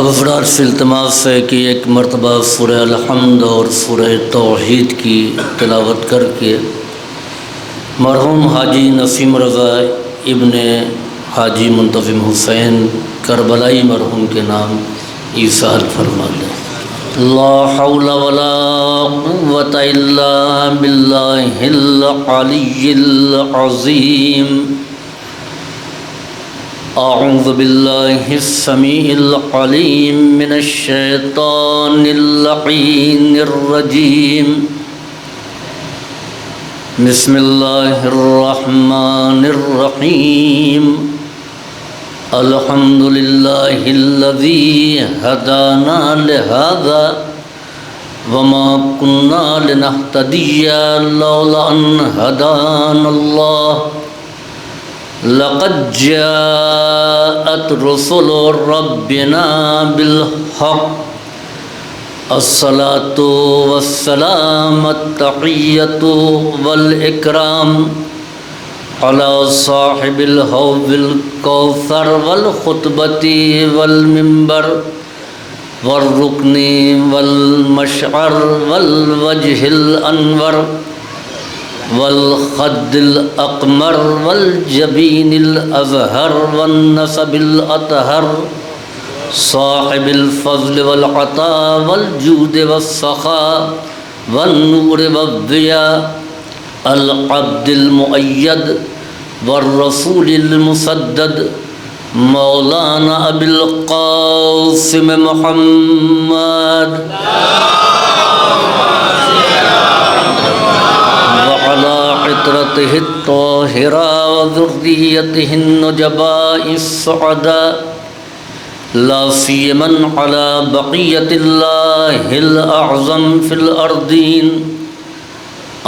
اب افراد سے التماس ہے کہ ایک مرتبہ سورہ الحمد اور سورہ توحید کی تلاوت کر کے مرحوم حاجی نسیم رضا ابن حاجی منتظم حسین کربلائی مرحوم کے نام ایصال فرما دیں۔ لا حول ولا قوة الا باللہ العلی العظیم۔ اعوذ باللہ السمیع العلیم من الشیطان اللعین الرجیم۔ بسم اللہ الرحمن الرحیم۔ الحمد للہ الذی ہدانا لہذا وما كنا لنهتدی لولا ان ہدانا اللہ۔ لقد جاءت رسل ربنا بالحق۔ الصلاة والسلام التحیۃ والاکرام على صاحب الحوض الکوثر والخطبۃ والمنبر والرکن والمشعر والوجہ الانور والخد الاقمر والجبین الازہر والنسب الاطہر صاحب الفضل والعطاء والجود والسخاء والنور والضیاء العبد المؤید والرسول المسدد مولانا ابی القاسم محمد وعلى عطرته الطاہرہ وذریته النجباء السعداء لا سیما على بقیة اللہ الأعظم في الأرضین۔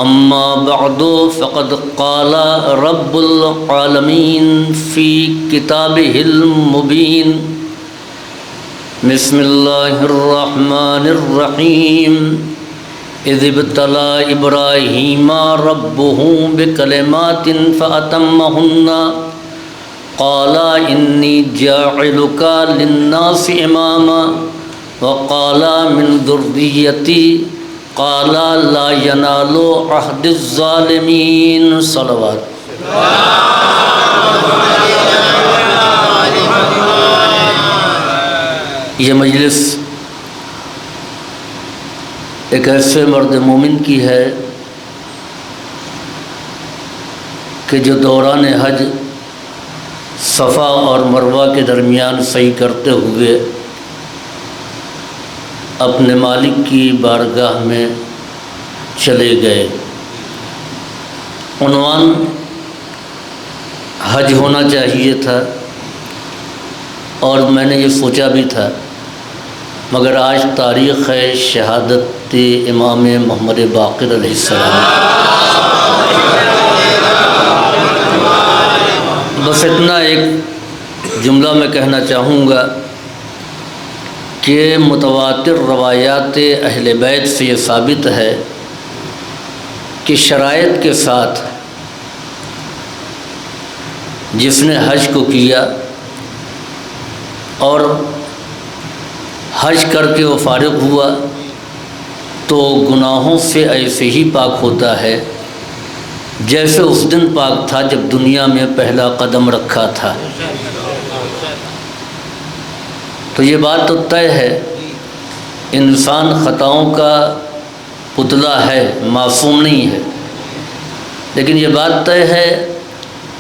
اما بعد فقد قال رب العالمین فی کتابہ المبین۔ بسم اللہ الرحمن الرحیم۔ اذ ابتلى ابراہیم ربہ بکلمات فاتمہن قال انی جاعلک للناس اماما وقال من ذریتی قال لا ینال عہد الظالمین۔ صلوات۔ یہ مجلس ایک ایسے مرد مومن کی ہے کہ جو دوران حج صفا اور مروہ کے درمیان سعی کرتے ہوئے اپنے مالک کی بارگاہ میں چلے گئے۔ عنوان حج ہونا چاہیے تھا اور میں نے یہ سوچا بھی تھا، مگر آج تاریخ ہے شہادت امام محمد باقر علیہ السلام۔ بس اتنا ایک جملہ میں کہنا چاہوں گا کہ متواتر روایات اہل بیت سے یہ ثابت ہے کہ شرائط کے ساتھ جس نے حج کو کیا اور حج کر کے وہ فارغ ہوا تو گناہوں سے ایسے ہی پاک ہوتا ہے جیسے اس دن پاک تھا جب دنیا میں پہلا قدم رکھا تھا۔ تو یہ بات تو طے ہے، انسان خطاؤں کا پتلا ہے، معصوم نہیں ہے، لیکن یہ بات طے ہے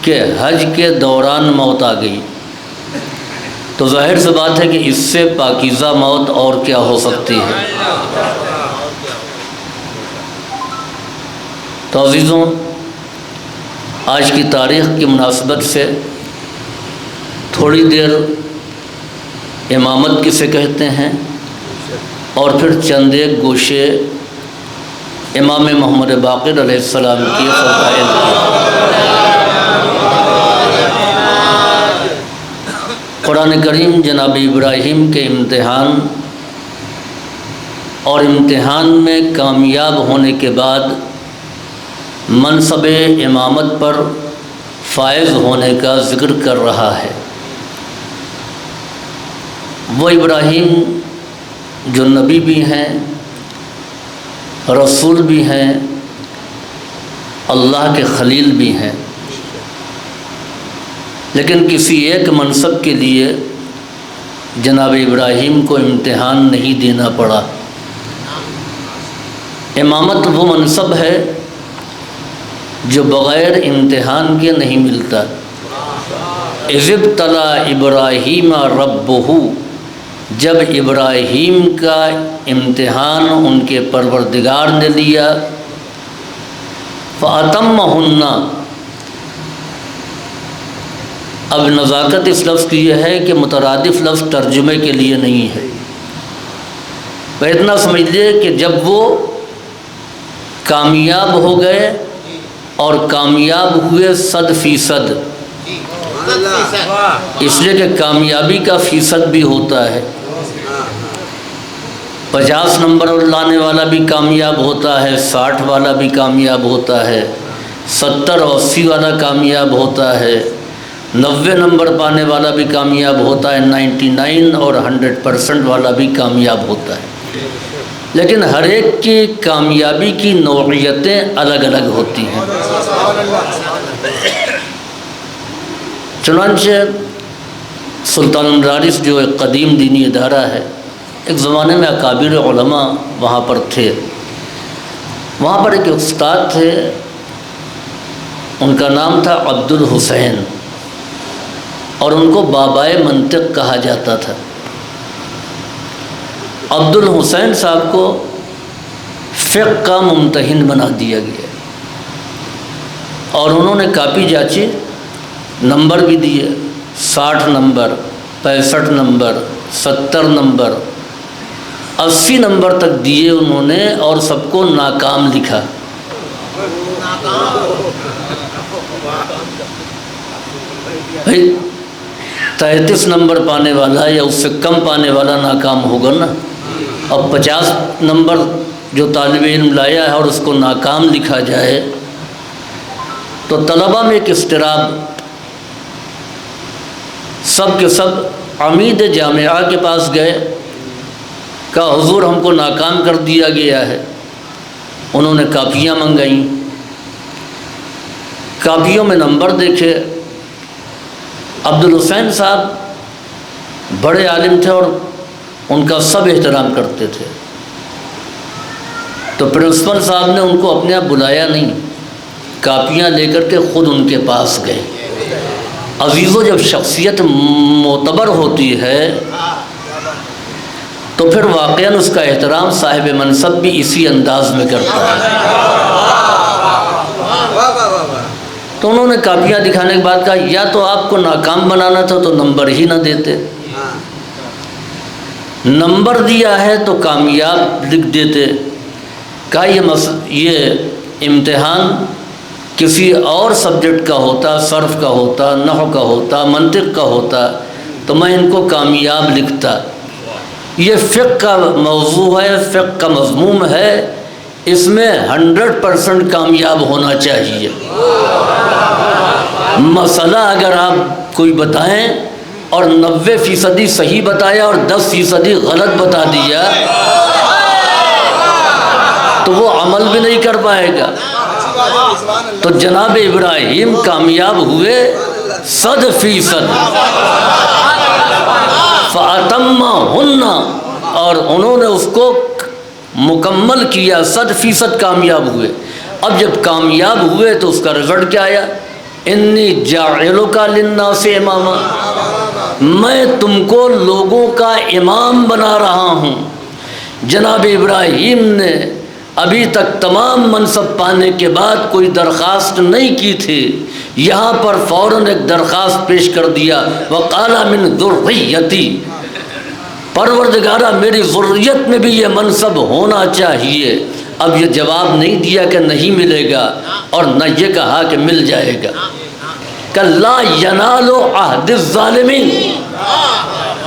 کہ حج کے دوران موت آ گئی تو ظاہر سی بات ہے کہ اس سے پاکیزہ موت اور کیا ہو سکتی ہے۔ تو عزیزوں، آج کی تاریخ کی مناسبت سے تھوڑی دیر امامت کسے کہتے ہیں اور پھر چند ایک گوشے امام محمد باقر علیہ السلام کی فضائل کی۔ قرآن کریم جناب ابراہیم کے امتحان اور امتحان میں کامیاب ہونے کے بعد منصب امامت پر فائز ہونے کا ذکر کر رہا ہے۔ وہ ابراہیم جو نبی بھی ہیں، رسول بھی ہیں، اللہ کے خلیل بھی ہیں، لیکن کسی ایک منصب کے لیے جناب ابراہیم کو امتحان نہیں دینا پڑا۔ امامت وہ منصب ہے جو بغیر امتحان کے نہیں ملتا۔ اذ ابتلی ابراہیم ربہ، جب ابراہیم کا امتحان ان کے پروردگار نے لیا، فَأَتَمَّهُنَّ، اب نزاکت اس لفظ کی یہ ہے کہ مترادف لفظ ترجمے کے لیے نہیں ہے۔ وہ اتنا سمجھ لیے کہ جب وہ کامیاب ہو گئے اور کامیاب ہوئے 100%، اس لیے کہ کامیابی کا فیصد بھی ہوتا ہے۔ 50 نمبر لانے والا بھی کامیاب ہوتا ہے، 60 والا بھی کامیاب ہوتا ہے، 70 اور 80 والا کامیاب ہوتا ہے، 90 نمبر پانے والا بھی کامیاب ہوتا ہے، 99 اور 100% والا بھی کامیاب ہوتا ہے، لیکن ہر ایک کی کامیابی کی نوعیتیں الگ الگ ہوتی ہیں۔ چنانچہ سلطان المدارس جو ایک قدیم دینی ادارہ ہے، ایک زمانے میں اکابر علماء وہاں پر تھے۔ وہاں پر ایک استاد تھے، ان کا نام تھا عبد الحسین، اور ان کو بابائے منطق کہا جاتا تھا۔ عبد الحسین صاحب کو فقہ کا ممتحن بنا دیا گیا، اور انہوں نے کاپی جانچی، نمبر بھی دیے، 60 نمبر، 65 نمبر، 70 نمبر، 80 نمبر تک دیے انہوں نے، اور سب کو ناکام لکھا۔ بھائی 33 نمبر پانے والا یا اس سے کم پانے والا ناکام ہوگا نا، اب 50 نمبر جو طالب علم لایا ہے اور اس کو ناکام لکھا جائے تو طلبہ میں ایک اضطراب، سب کے سب عمید جامعہ کے پاس گئے، کہا حضور ہم کو ناکام کر دیا گیا ہے۔ انہوں نے کاپیاں منگائیں، کاپیوں میں نمبر دیکھے۔ عبد الحسین صاحب بڑے عالم تھے اور ان کا سب احترام کرتے تھے، تو پرنسپل صاحب نے ان کو اپنے آپ بلایا نہیں، کاپیاں لے کر کے خود ان کے پاس گئے۔ عزیزو، جب شخصیت معتبر ہوتی ہے تو پھر واقعاً اس کا احترام صاحب منصب بھی اسی انداز میں کرتا ہے۔ تو انہوں نے کاپیاں دکھانے کے بعد کہا یا تو آپ کو ناکام بنانا تھا تو نمبر ہی نہ دیتے، نمبر دیا ہے تو کامیاب لکھ دیتے۔ کہا یہ امتحان کسی اور سبجیکٹ کا ہوتا، صرف کا ہوتا، نحو کا ہوتا، منطق کا ہوتا تو میں ان کو کامیاب لکھتا۔ یہ فقہ کا موضوع ہے، فقہ کا مضمون ہے، اس میں 100% کامیاب ہونا چاہیے۔ مسئلہ اگر آپ کوئی بتائیں اور 90% صحیح بتایا اور 10% غلط بتا دیا تو وہ عمل بھی نہیں کر پائے گا۔ تو جناب ابراہیم کامیاب ہوئے 100%، فَأَتَمَّهُنَّ، اور انہوں نے اس کو مکمل کیا، 100% کامیاب ہوئے۔ اب جب کامیاب ہوئے تو اس کا رزلٹ کیا آیا؟ انی جاعلک للناس اماما، میں تم کو لوگوں کا امام بنا رہا ہوں۔ جناب ابراہیم نے ابھی تک تمام منصب پانے کے بعد کوئی درخواست نہیں کی تھی، یہاں پر فوراً ایک درخواست پیش کر دیا، وقال من ذریتی، پروردگارہ میری ذریت میں بھی یہ منصب ہونا چاہیے۔ اب یہ جواب نہیں دیا کہ نہیں ملے گا، اور نہ یہ کہا کہ مل جائے گا۔ کہ لا ینال عہد الظالمین،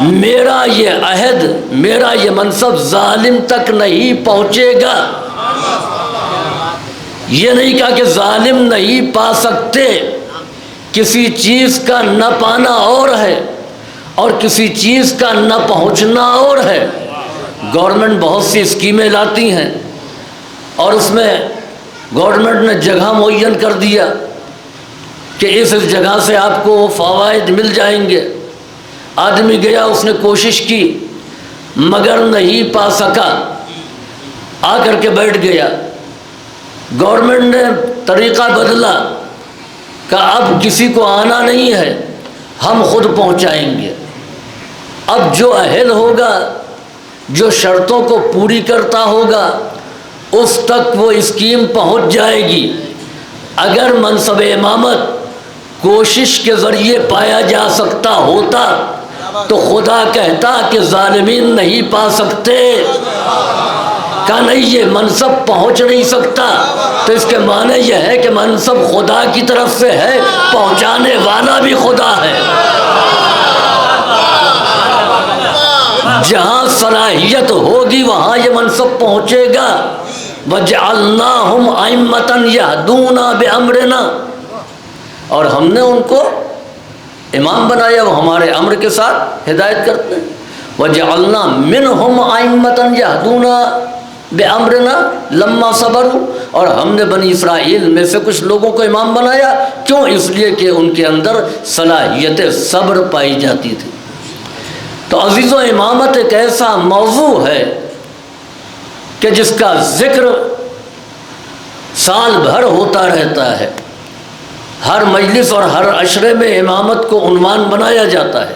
میرا یہ عہد، میرا یہ منصب ظالم تک نہیں پہنچے گا۔ یہ نہیں کہا کہ ظالم نہیں پا سکتے، کسی چیز کا نہ پانا اور ہے اور کسی چیز کا نہ پہنچنا اور ہے۔ گورنمنٹ بہت سی اسکیمیں لاتی ہیں اور اس میں گورنمنٹ نے جگہ معین کر دیا کہ اس جگہ سے آپ کو فوائد مل جائیں گے۔ آدمی گیا، اس نے کوشش کی مگر نہیں پا سکا، آ کر کے بیٹھ گیا۔ گورنمنٹ نے طریقہ بدلا کہ اب کسی کو آنا نہیں ہے، ہم خود پہنچائیں گے۔ اب جو اہل ہوگا، جو شرطوں کو پوری کرتا ہوگا، اس تک وہ اسکیم پہنچ جائے گی۔ اگر منصب امامت کوشش کے ذریعے پایا جا سکتا ہوتا تو خدا کہتا کہ ظالمین نہیں پا سکتے، کہ نہیں یہ منصب پہنچ نہیں سکتا، تو اس کے معنی یہ ہے کہ منصب خدا کی طرف سے ہے، پہنچانے والا بھی خدا ہے۔ جہاں صلاحیت ہوگی وہاں یہ منصب پہنچے گا۔ وَجَعَلْنَاهُمْ أَئِمَّةً يَهْدُونَ بِأَمْرِنَا، اور ہم نے ان کو امام بنایا، وہ ہمارے امر کے ساتھ ہدایت کرتے ہیں۔ وَجَعَلْنَا مِنْهُمْ أَئِمَّةً يَهْدُونَ بِأَمْرِنَا لَمَّا صَبَرُوا، اور ہم نے بنی اسرائیل میں سے کچھ لوگوں کو امام بنایا، کیوں؟ اس لیے کہ ان کے اندر صلاحیت صبر پائی جاتی تھی۔ تو عزیزو، امامت ایک ایسا موضوع ہے کہ جس کا ذکر سال بھر ہوتا رہتا ہے۔ ہر مجلس اور ہر عشرے میں امامت کو عنوان بنایا جاتا ہے،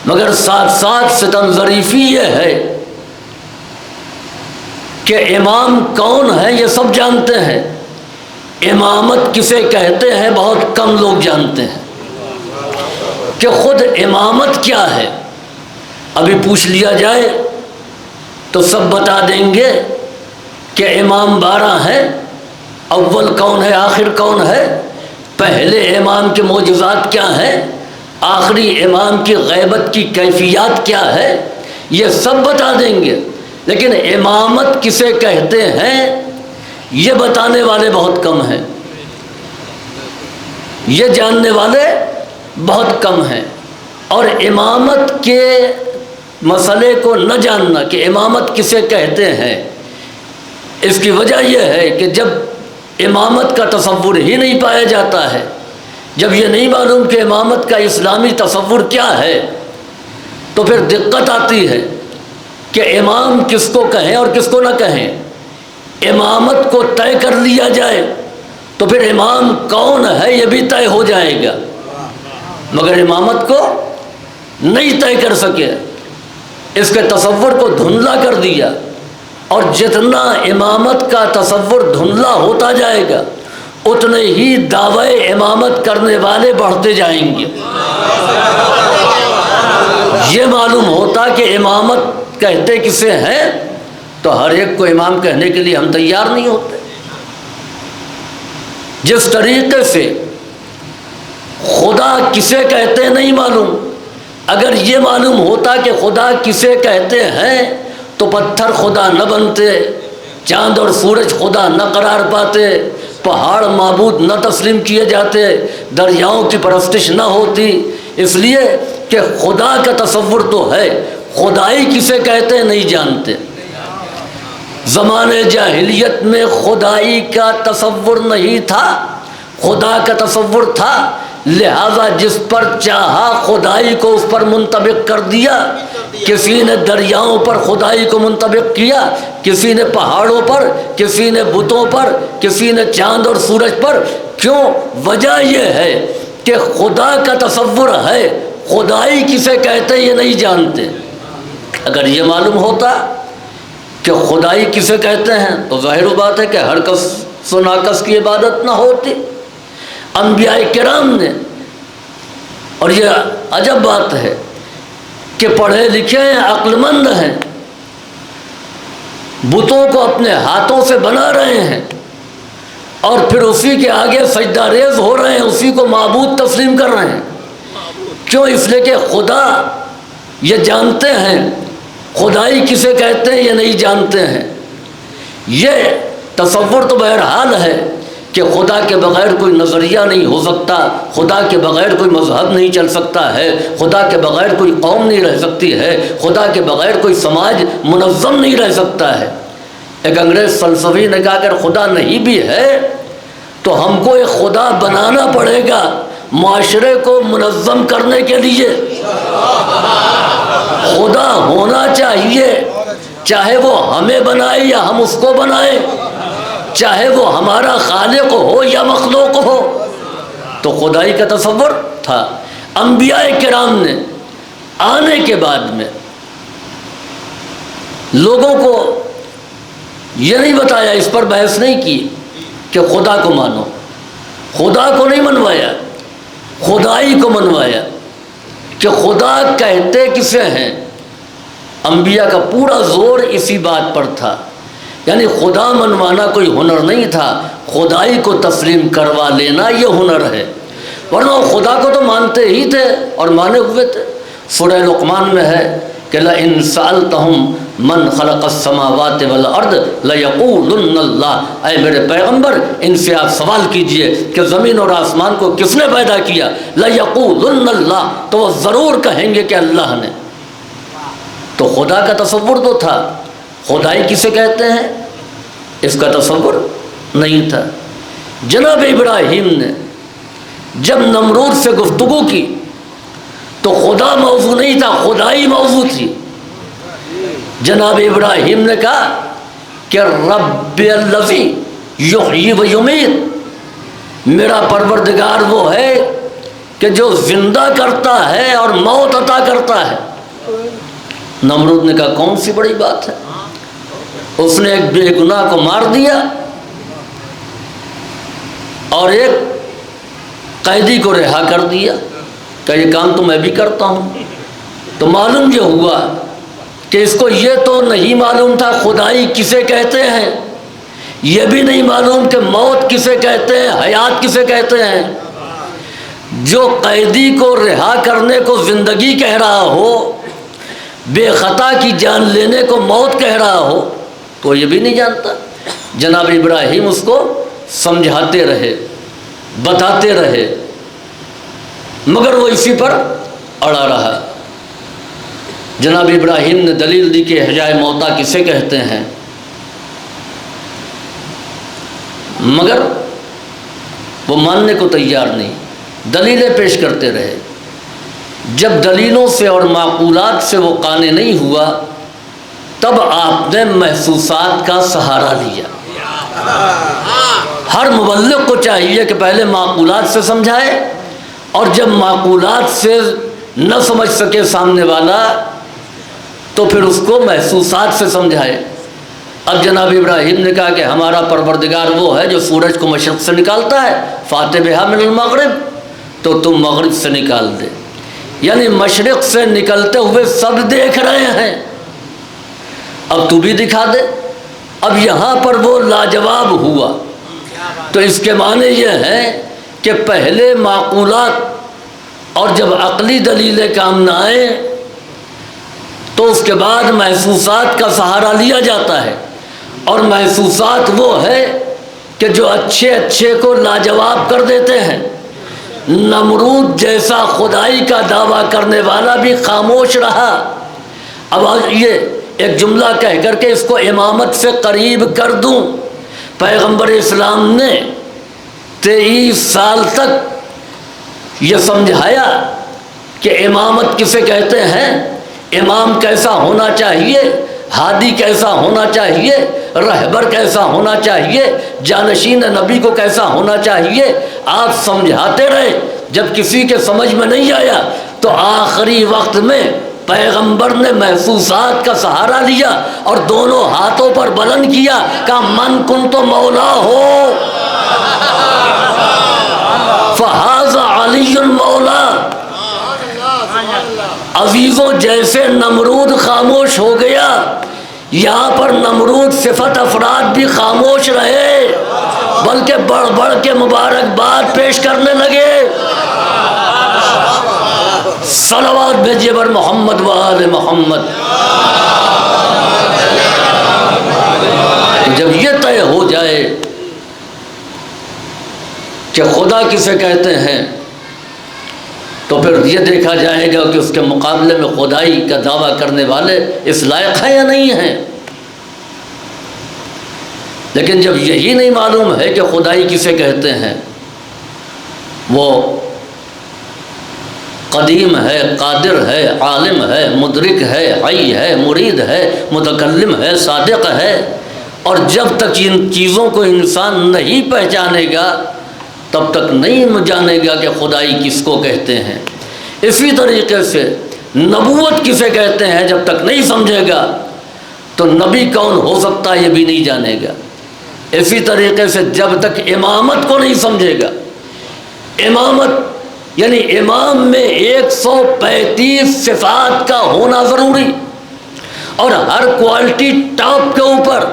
مگر ساتھ ساتھ ستم ظریفی یہ ہے کہ امام کون ہے یہ سب جانتے ہیں، امامت کسے کہتے ہیں بہت کم لوگ جانتے ہیں، کہ خود امامت کیا ہے۔ ابھی پوچھ لیا جائے تو سب بتا دیں گے کہ امام 12 ہیں، اول کون ہے، آخر کون ہے، پہلے امام کے معجزات کیا ہیں، آخری امام کی غیبت کی کیفیات کیا ہے، یہ سب بتا دیں گے، لیکن امامت کسے کہتے ہیں یہ بتانے والے بہت کم ہیں، یہ جاننے والے بہت کم ہیں۔ اور امامت کے مسئلے کو نہ جاننا کہ امامت کسے کہتے ہیں، اس کی وجہ یہ ہے کہ جب امامت کا تصور ہی نہیں پایا جاتا ہے، جب یہ نہیں معلوم کہ امامت کا اسلامی تصور کیا ہے، تو پھر دقت آتی ہے کہ امام کس کو کہیں اور کس کو نہ کہیں۔ امامت کو طے کر لیا جائے تو پھر امام کون ہے یہ بھی طے ہو جائے گا، مگر امامت کو نہیں طے کر سکے، اس کے تصور کو دھندلا کر دیا، اور جتنا امامت کا تصور دھندلا ہوتا جائے گا اتنے ہی دعوی امامت کرنے والے بڑھتے جائیں گے۔ یہ معلوم ہوتا کہ امامت کہتے کسے ہیں تو ہر ایک کو امام کہنے کے لیے ہم تیار نہیں ہوتے۔ جس طریقے سے خدا کسے کہتے نہیں معلوم، اگر یہ معلوم ہوتا کہ خدا کسے کہتے ہیں تو پتھر خدا نہ بنتے، چاند اور سورج خدا نہ قرار پاتے، پہاڑ معبود نہ تسلیم کیے جاتے، دریاؤں کی پرستش نہ ہوتی، اس لیے کہ خدا کا تصور تو ہے، خدائی کسے کہتے نہیں جانتے۔ زمانے جاہلیت میں خدائی کا تصور نہیں تھا، خدا کا تصور تھا، لہذا جس پر چاہا خدائی کو اس پر منطبق کر دیا۔ کسی نے دریاؤں پر خدائی کو منطبق کیا، کسی نے پہاڑوں پر، کسی نے بتوں پر، کسی نے چاند اور سورج پر۔ کیوں؟ وجہ یہ ہے کہ خدا کا تصور ہے، خدائی کسے کہتے یہ نہیں جانتے۔ اگر یہ معلوم ہوتا کہ خدائی کسے کہتے ہیں تو ظاہر بات ہے کہ ہر کس و ناکس کی عبادت نہ ہوتی۔ انبیاء کرام نے، اور یہ عجب بات ہے کہ پڑھے لکھے ہیں، عقل مند ہیں، بتوں کو اپنے ہاتھوں سے بنا رہے ہیں اور پھر اسی کے آگے سجدہ ریز ہو رہے ہیں، اسی کو معبود تسلیم کر رہے ہیں۔ کیوں؟ اس لیے کہ خدا یہ جانتے ہیں، خدائی کسے کہتے ہیں یہ نہیں جانتے ہیں۔ یہ تصور تو بہرحال ہے کہ خدا کے بغیر کوئی نظریہ نہیں ہو سکتا، خدا کے بغیر کوئی مذہب نہیں چل سکتا ہے، خدا کے بغیر کوئی قوم نہیں رہ سکتی ہے، خدا کے بغیر کوئی سماج منظم نہیں رہ سکتا ہے۔ ایک انگریز فلسفی نے کہا اگر خدا نہیں بھی ہے تو ہم کو ایک خدا بنانا پڑے گا معاشرے کو منظم کرنے کے لیے۔ خدا ہونا چاہیے، چاہے وہ ہمیں بنائے یا ہم اس کو بنائیں، چاہے وہ ہمارا خالق ہو یا مخلوق ہو۔ تو خدائی کا تصور تھا۔ انبیاء کرام نے آنے کے بعد میں لوگوں کو یہ نہیں بتایا، اس پر بحث نہیں کی کہ خدا کو مانو، خدا کو نہیں منوایا، خدائی کو منوایا کہ خدا کہتے کسے ہیں۔ انبیاء کا پورا زور اسی بات پر تھا، یعنی خدا منوانا کوئی ہنر نہیں تھا، خدائی کو تسلیم کروا لینا یہ ہنر ہے، ورنہ وہ خدا کو تو مانتے ہی تھے اور مانے ہوئے تھے۔ سورہ لقمان میں ہے کہ لَإِن سَأَلْتَهُمْ مَنْ خَلَقَ السَّمَاوَاتِ وَالْأَرْضِ لَيَقُولُنَّ اللَّهُ۔ اے میرے پیغمبر ان سے آپ سوال کیجئے کہ زمین اور آسمان کو کس نے پیدا کیا، لَيَقُولُنَّ اللَّهُ، تو وہ ضرور کہیں گے کہ اللہ نے۔ تو خدا کا تصور تو تھا، خدائی کسے کہتے ہیں اس کا تصور نہیں تھا۔ جناب ابراہیم نے جب نمرود سے گفتگو کی تو خدا موضوع نہیں تھا، خدائی موضوع تھی۔ جناب ابراہیم نے کہا کہ رب الذی یحیی و یمیت، میرا پروردگار وہ ہے کہ جو زندہ کرتا ہے اور موت عطا کرتا ہے۔ نمرود نے کہا کون سی بڑی بات ہے، اس نے ایک بے گناہ کو مار دیا اور ایک قیدی کو رہا کر دیا، کہ یہ کام تو میں بھی کرتا ہوں۔ تو معلوم یہ ہوا کہ اس کو یہ تو نہیں معلوم تھا خدائی کسے کہتے ہیں، یہ بھی نہیں معلوم کہ موت کسے کہتے ہیں، حیات کسے کہتے ہیں۔ جو قیدی کو رہا کرنے کو زندگی کہہ رہا ہو، بے خطا کی جان لینے کو موت کہہ رہا ہو، تو یہ بھی نہیں جانتا۔ جناب ابراہیم اس کو سمجھاتے رہے، بتاتے رہے، مگر وہ اسی پر اڑا رہا۔ جناب ابراہیم نے دلیل دی کہ احیاء موتا کسے کہتے ہیں، مگر وہ ماننے کو تیار نہیں، دلیلیں پیش کرتے رہے۔ جب دلیلوں سے اور معقولات سے وہ قانع نہیں ہوا تب آپ نے محسوسات کا سہارا لیا۔ ہر مبلغ کو چاہیے کہ پہلے معقولات سے سمجھائے، اور جب معقولات سے نہ سمجھ سکے سامنے والا تو پھر اس کو محسوسات سے سمجھائے۔ اب جناب ابراہیم نے کہا کہ ہمارا پروردگار وہ ہے جو سورج کو مشرق سے نکالتا ہے، فاتح بہا من المغرب، تو تم مغرب سے نکال دے، یعنی مشرق سے نکلتے ہوئے سب دیکھ رہے ہیں، اب تو بھی دکھا دے۔ اب یہاں پر وہ لاجواب ہوا، تو اس کے معنی یہ ہے کہ پہلے معقولات اور جب عقلی دلیلیں کام نہ آئیں تو اس کے بعد محسوسات کا سہارا لیا جاتا ہے، اور محسوسات وہ ہے کہ جو اچھے اچھے کو لاجواب کر دیتے ہیں۔ نمرود جیسا خدائی کا دعویٰ کرنے والا بھی خاموش رہا۔ اب یہ ایک جملہ کہہ کر کے اس کو امامت سے قریب کر دوں، پیغمبر اسلام نے 23 سال تک یہ سمجھایا کہ امامت کسے کہتے ہیں، امام کیسا ہونا چاہیے، ہادی کیسا ہونا چاہیے، رہبر کیسا ہونا چاہیے، جانشین نبی کو کیسا ہونا چاہیے، آپ سمجھاتے رہے۔ جب کسی کے سمجھ میں نہیں آیا تو آخری وقت میں پیغمبر نے محسوسات کا سہارا لیا اور دونوں ہاتھوں پر بلند کیا، کہا من کنت مولا ہو فہذا علی مولا۔ عزیزوں، جیسے نمرود خاموش ہو گیا، یہاں پر نمرود صفت افراد بھی خاموش رہے، بلکہ بڑھ بڑھ کے مبارکباد پیش کرنے لگے۔ صلوات بھیجیے بر محمد و آل محمد۔ جب یہ طے ہو جائے کہ خدا کسے کہتے ہیں تو پھر یہ دیکھا جائے گا کہ اس کے مقابلے میں خدائی کا دعویٰ کرنے والے اس لائق ہیں یا نہیں ہیں۔ لیکن جب یہی نہیں معلوم ہے کہ خدائی کسے کہتے ہیں، وہ قدیم ہے، قادر ہے، عالم ہے، مدرک ہے، حی ہے، مرید ہے، متکلم ہے، صادق ہے، اور جب تک ان چیزوں کو انسان نہیں پہچانے گا تب تک نہیں جانے گا کہ خدائی کس کو کہتے ہیں۔ اسی طریقے سے نبوت کسے کہتے ہیں جب تک نہیں سمجھے گا تو نبی کون ہو سکتا ہے یہ بھی نہیں جانے گا۔ اسی طریقے سے جب تک امامت کو نہیں سمجھے گا، امامت یعنی امام میں 135 صفات کا ہونا ضروری، اور ہر کوالٹی ٹاپ کے اوپر،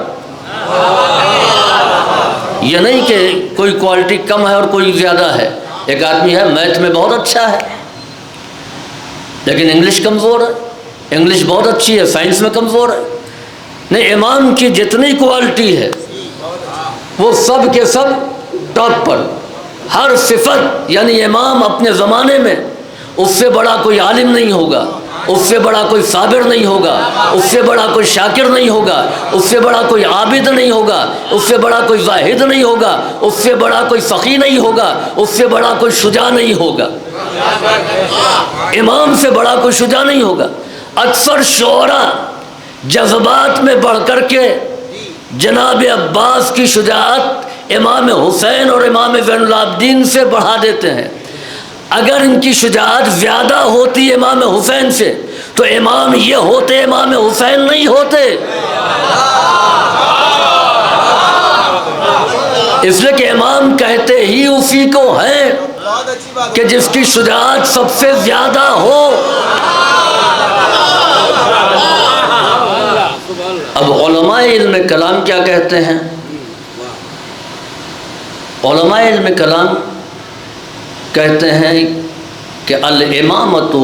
یہ نہیں کہ کوئی کوالٹی کم ہے اور کوئی زیادہ ہے۔ ایک آدمی ہے میتھ میں بہت اچھا ہے لیکن انگلش کمزور ہے، انگلش بہت اچھی ہے سائنس میں کمزور ہے۔ نہیں، امام کی جتنی کوالٹی ہے وہ سب کے سب ٹاپ پر، ہر صفت، یعنی امام اپنے زمانے میں اس سے بڑا کوئی عالم نہیں ہوگا، اس سے بڑا کوئی صابر نہیں ہوگا، اس سے بڑا کوئی شاکر نہیں ہوگا، اس سے بڑا کوئی عابد نہیں ہوگا، اس سے بڑا کوئی زاہد نہیں ہوگا، اس سے بڑا کوئی سخی نہیں ہوگا، اس سے بڑا کوئی شجاع نہیں ہوگا، امام سے بڑا کوئی شجاع نہیں ہوگا۔ اکثر شعراء جذبات میں بڑھ کر کے جناب عباس کی شجاعت امام حسین اور امام زین العابدین سے بڑھا دیتے ہیں۔ اگر ان کی شجاعت زیادہ ہوتی امام حسین سے تو امام یہ ہوتے، امام حسین نہیں ہوتے۔ اس لیے کہ امام کہتے ہی اسی کو ہیں کہ جس کی شجاعت سب سے زیادہ ہو۔ اب علماء علم کلام کیا کہتے ہیں؟ علماء علم کلام کہتے ہیں کہ الامامۃ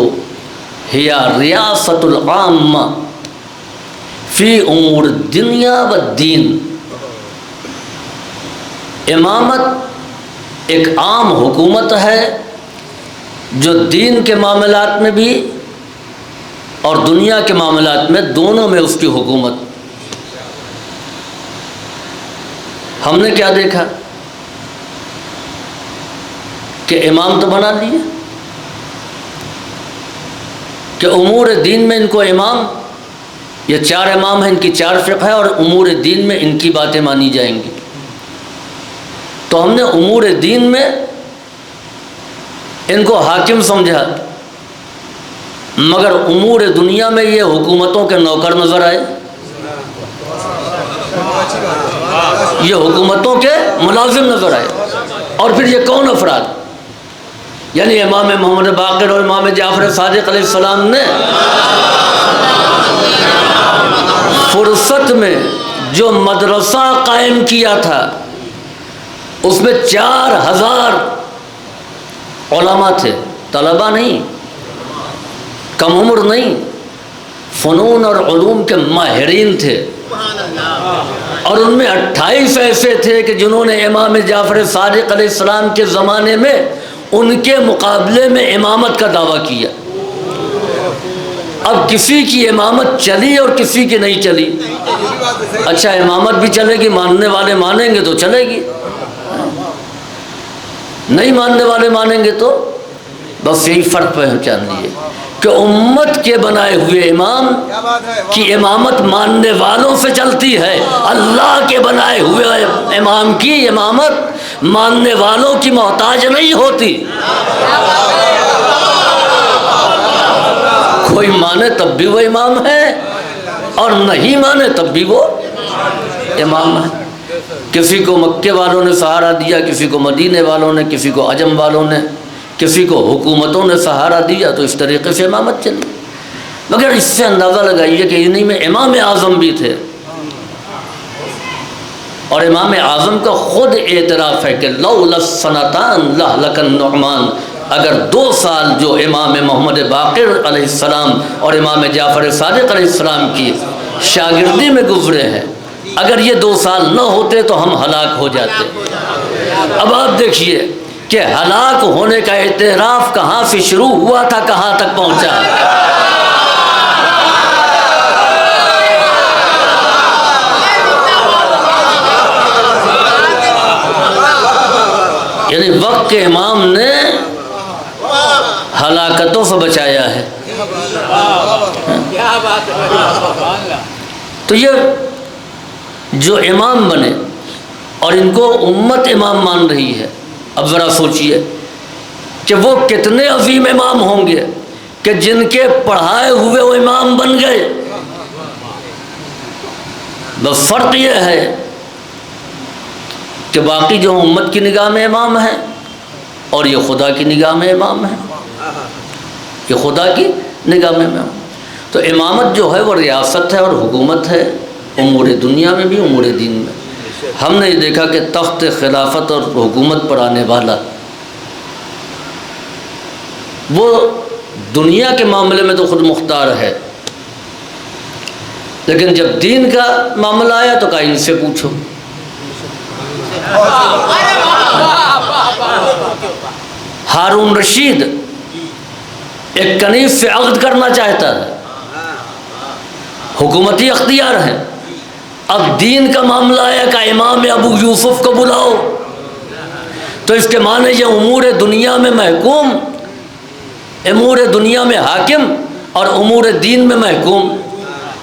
ہی ریاست العامہ فی امور الدنیا والدین۔ امامت ایک عام حکومت ہے جو دین کے معاملات میں بھی اور دنیا کے معاملات میں دونوں میں اس کی حکومت۔ ہم نے کیا دیکھا کہ امام تو بنا لیے کہ امور دین میں ان کو امام، یہ 4 امام ہیں، ان کی 4 فقہ ہے اور امور دین میں ان کی باتیں مانی جائیں گی۔ تو ہم نے امور دین میں ان کو حاکم سمجھا، مگر امور دنیا میں یہ حکومتوں کے نوکر نظر آئے، یہ حکومتوں کے ملازم نظر آئے۔ اور پھر یہ کون افراد؟ یعنی امام محمد باقر اور امام جعفر صادق علیہ السلام نے فرصت میں جو مدرسہ قائم کیا تھا اس میں 4000 علماء تھے، طلبہ نہیں، کم عمر نہیں، فنون اور علوم کے ماہرین تھے، اور ان میں 28 ایسے تھے کہ جنہوں نے امام جعفر صادق علیہ السلام کے زمانے میں ان کے مقابلے میں امامت کا دعویٰ کیا۔ اب کسی کی امامت چلی اور کسی کی نہیں چلی۔ اچھا، امامت بھی چلے گی، ماننے والے مانیں گے تو چلے گی، نہیں ماننے والے مانیں گے تو بس یہی فرق پہچان لیے کہ امت کے بنائے ہوئے امام کی امامت ماننے والوں سے چلتی ہے، اللہ کے بنائے ہوئے امام کی امامت ماننے والوں کی محتاج نہیں ہوتی۔ کوئی مانے تب بھی وہ امام ہے اور نہیں مانے تب بھی وہ امام ہے۔ کسی کو مکے والوں نے سہارا دیا، کسی کو مدینے والوں نے، کسی کو عجم والوں نے، کسی کو حکومتوں نے سہارا دیا، تو اس طریقے سے امامت چلی۔ مگر اس سے اندازہ لگائیے کہ انہی میں امام اعظم بھی تھے، اور امام اعظم کا خود اعتراف ہے کہ لولا السنتان لہلک النعمان، اگر 2 سال جو امام محمد باقر علیہ السلام اور امام جعفر صادق علیہ السلام کی شاگردی میں گزرے ہیں، اگر یہ 2 سال نہ ہوتے تو ہم ہلاک ہو جاتے۔ اب آپ دیکھیے کہ ہلاک ہونے کا اعتراف کہاں سے شروع ہوا تھا کہاں تک پہنچا. یعنی وقت کے امام نے ہلاکتوں سے بچایا ہے. تو یہ جو امام بنے اور ان کو امت امام مان رہی ہے، اب ذرا سوچئے کہ وہ کتنے عظیم امام ہوں گے کہ جن کے پڑھائے ہوئے وہ امام بن گئے. بس فرق یہ ہے کہ باقی جو امت کی نگاہ میں امام ہیں اور یہ خدا کی نگاہ میں امام ہیں، یہ خدا کی نگاہ میں امام. تو امامت جو ہے وہ ریاست ہے اور حکومت ہے، امور دنیا میں بھی امور دین میں. ہم نے یہ دیکھا کہ تخت خلافت اور حکومت پر آنے والا وہ دنیا کے معاملے میں تو خود مختار ہے، لیکن جب دین کا معاملہ آیا تو کہا ان سے پوچھو. ہارون رشید ایک کنیز سے عقد کرنا چاہتا ہے، حکومتی اختیار ہے. اب دین کا معاملہ آیا کہ امام ابو یوسف کو بلاؤ، تو اس کے معنی یہ امور دنیا میں محکوم، امور دنیا میں حاکم اور امور دین میں محکوم.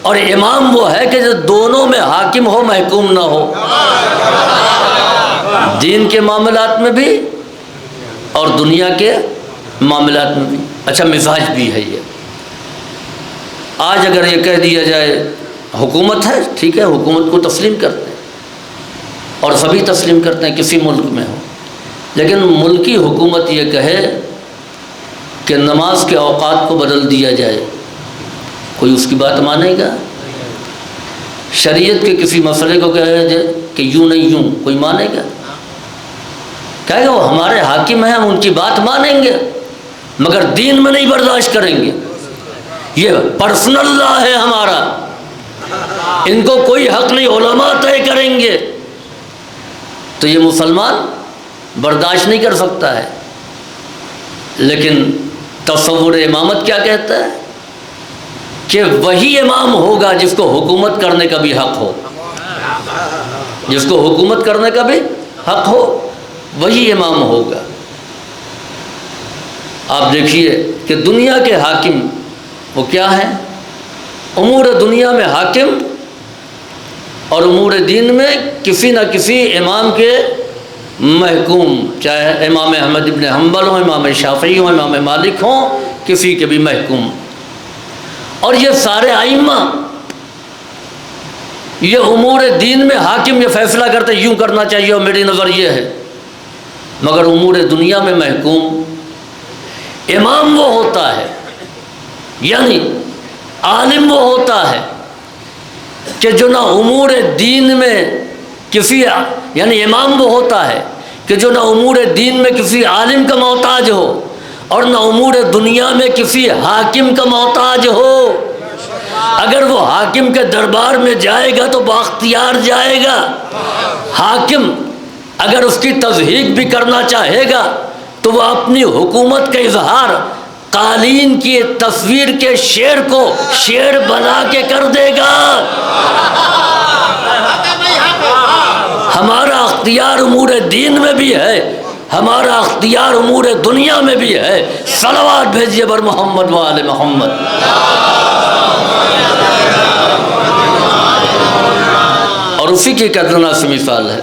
اور امام وہ ہے کہ جو دونوں میں حاکم ہو محکوم نہ ہو، دین کے معاملات میں بھی اور دنیا کے معاملات میں بھی. اچھا مزاج بھی ہے یہ. آج اگر یہ کہہ دیا جائے حکومت ہے، ٹھیک ہے، حکومت کو تسلیم کرتے ہیں اور سبھی تسلیم کرتے ہیں کسی ملک میں ہو، لیکن ملکی حکومت یہ کہے کہ نماز کے اوقات کو بدل دیا جائے، کوئی اس کی بات مانے گا؟ شریعت کے کسی مسئلے کو کہے جائے کہ یوں نہیں یوں، کوئی مانے گا؟ کہے گا وہ ہمارے حاکم ہیں، ہم ان کی بات مانیں گے مگر دین میں نہیں برداشت کریں گے، یہ پرسنل لا ہے ہمارا، ان کو کوئی حق نہیں، علماء طے کریں گے. تو یہ مسلمان برداشت نہیں کر سکتا ہے. لیکن تصور امامت کیا کہتا ہے کہ وہی امام ہوگا جس کو حکومت کرنے کا بھی حق ہو، جس کو حکومت کرنے کا بھی حق ہو وہی امام ہوگا. آپ دیکھیے کہ دنیا کے حاکم وہ کیا ہیں؟ امور دنیا میں حاکم اور امور دین میں کسی نہ کسی امام کے محکوم، چاہے امام احمد ابن حنبل ہوں، امام شافعی ہوں، امام مالک ہوں، کسی کے بھی محکوم. اور یہ سارے ائمہ یہ امور دین میں حاکم، یہ فیصلہ کرتے یوں کرنا چاہیے اور میری نظر یہ ہے، مگر امور دنیا میں محکوم امام وہ ہوتا ہے، یعنی عالم وہ ہوتا ہے کہ جو نہ امور دین میں کسی، یعنی امام وہ ہوتا ہے کہ جو نہ امور دین میں کسی عالم کا محتاج ہو اور نہ امور دنیا میں کسی حاکم کا محتاج ہو. اگر وہ حاکم کے دربار میں جائے گا تو بااختیار جائے گا. حاکم اگر اس کی تضحیک بھی کرنا چاہے گا تو وہ اپنی حکومت کا اظہار قالین کی تصویر کے شعر کو شعر بنا کے کر دے گا. ہمارا اختیار امور دین میں بھی ہے، ہمارا اختیار امور دنیا میں بھی ہے. صلوات بھیجیے بر محمد و آل محمد. اور اسی کی کتنا سی مثال ہے،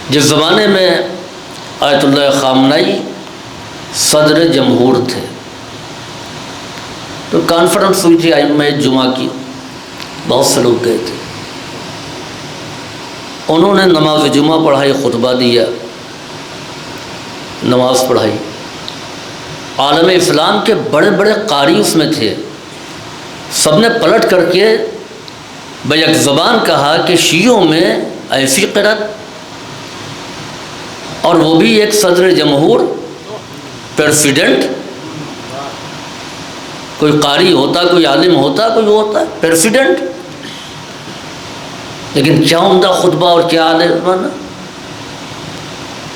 جس زمانے میں آیت اللہ خامنئی صدر جمہور تھے تو کانفرنس ہوئی تھی ائمہ جمعہ کی، بہت سے لوگ گئے تھے. انہوں نے نماز جمعہ پڑھائی، خطبہ دیا، نماز پڑھائی. عالم اسلام کے بڑے بڑے قاری اس میں تھے، سب نے پلٹ کر کے بیک زبان کہا کہ شیعوں میں ایسی قرأت، اور وہ بھی ایک صدر جمہور، پریزیڈنٹ. کوئی قاری ہوتا، کوئی عالم ہوتا، کوئی وہ ہوتا ہے پریزیڈنٹ، لیکن کیا عمدہ خطبہ اور کیا عالم.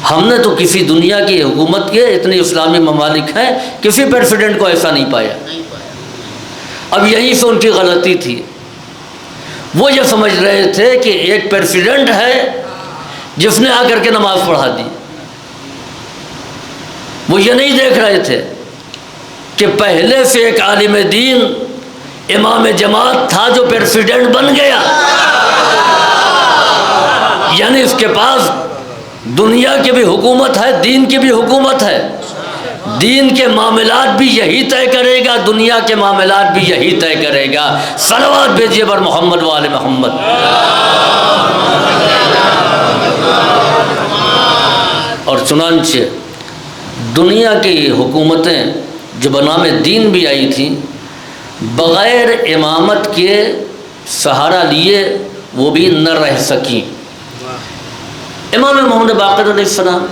ہم نے تو کسی دنیا کی حکومت کے اتنے اسلامی ممالک ہیں کسی پریزیڈنٹ کو ایسا نہیں پایا۔ اب یہیں سے ان کی غلطی تھی، وہ یہ سمجھ رہے تھے کہ ایک پریزیڈنٹ ہے جس نے آ کر کے نماز پڑھا دی، وہ یہ نہیں دیکھ رہے تھے کہ پہلے سے ایک عالم دین امام جماعت تھا جو پریزیڈنٹ بن گیا، یعنی اس کے پاس دنیا کی بھی حکومت ہے، دین کی بھی حکومت ہے، دین کے معاملات بھی یہی طے کرے گا، دنیا کے معاملات بھی یہی طے کرے گا۔ صلوات بھیجیے بر محمد وآل محمد۔ اور چنانچہ دنیا کی حکومتیں جو بنام دین بھی آئی تھیں، بغیر امامت کے سہارا لیے وہ بھی نہ رہ سکیں۔ امام محمد باقر علیہ السلام،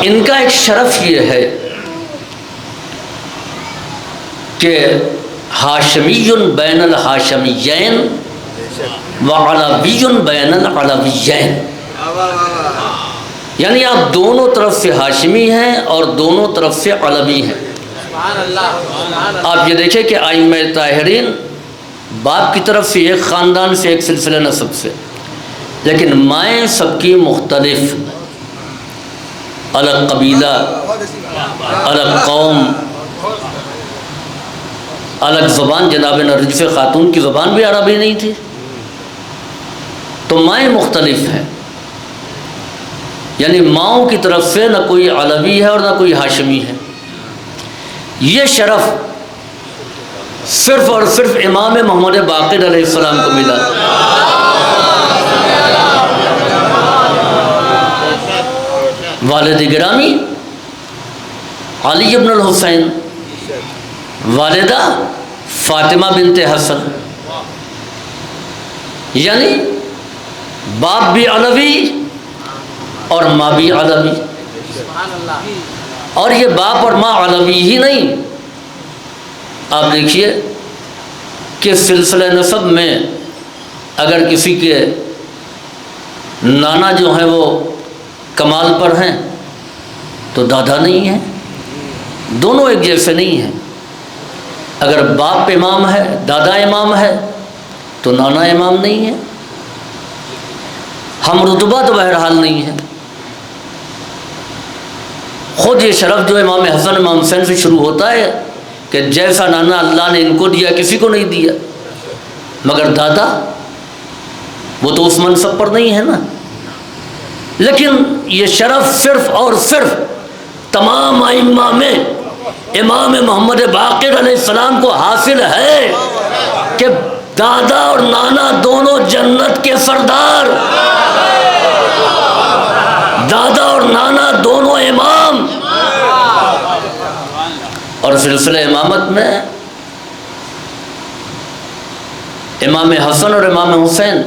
ان کا ایک شرف یہ ہے کہ ہاشمی بین الہاشمیین وعلوی بین العلویین، یعنی آپ دونوں طرف سے ہاشمی ہیں اور دونوں طرف سے علوی ہیں۔ آپ یہ دیکھیں کہ ائمہ طاہرین باپ کی طرف سے ایک خاندان سے، ایک سلسلہ نسب سے، لیکن مائیں سب کی مختلف، الگ قبیلہ، الگ قوم، الگ زبان۔ جناب نرجس خاتون کی زبان بھی عربی نہیں تھی، تو مائیں مختلف ہیں، یعنی ماؤں کی طرف سے نہ کوئی علوی ہے اور نہ کوئی ہاشمی ہے۔ یہ شرف صرف اور صرف امام محمد باقر علیہ السلام کو ملا۔ والد گرامی علی بن الحسین، والدہ فاطمہ بنت حسن، یعنی باپ بھی علوی اور ماں بھی علوی۔ اور یہ باپ اور ماں علوی ہی نہیں، آپ دیکھیے کہ سلسلہ نسب میں اگر کسی کے نانا جو ہیں وہ کمال پر ہیں تو دادا نہیں ہیں، دونوں ایک جیسے نہیں ہیں۔ اگر باپ امام ہے، دادا امام ہے تو نانا امام نہیں ہے، ہم رتبہ تو بہرحال نہیں ہے۔ خود یہ شرف جو امام حسن امام حسین سے شروع ہوتا ہے کہ جیسا نانا اللہ نے ان کو دیا کسی کو نہیں دیا، مگر دادا وہ تو اس منصب پر نہیں ہے نا۔ لیکن یہ شرف صرف اور صرف تمام ائمہ میں امام محمد باقر علیہ السلام کو حاصل ہے کہ دادا اور نانا دونوں جنت کے سردار، دادا اور نانا دونوں امام۔ اور سلسلہ امامت میں امام حسن اور امام حسین،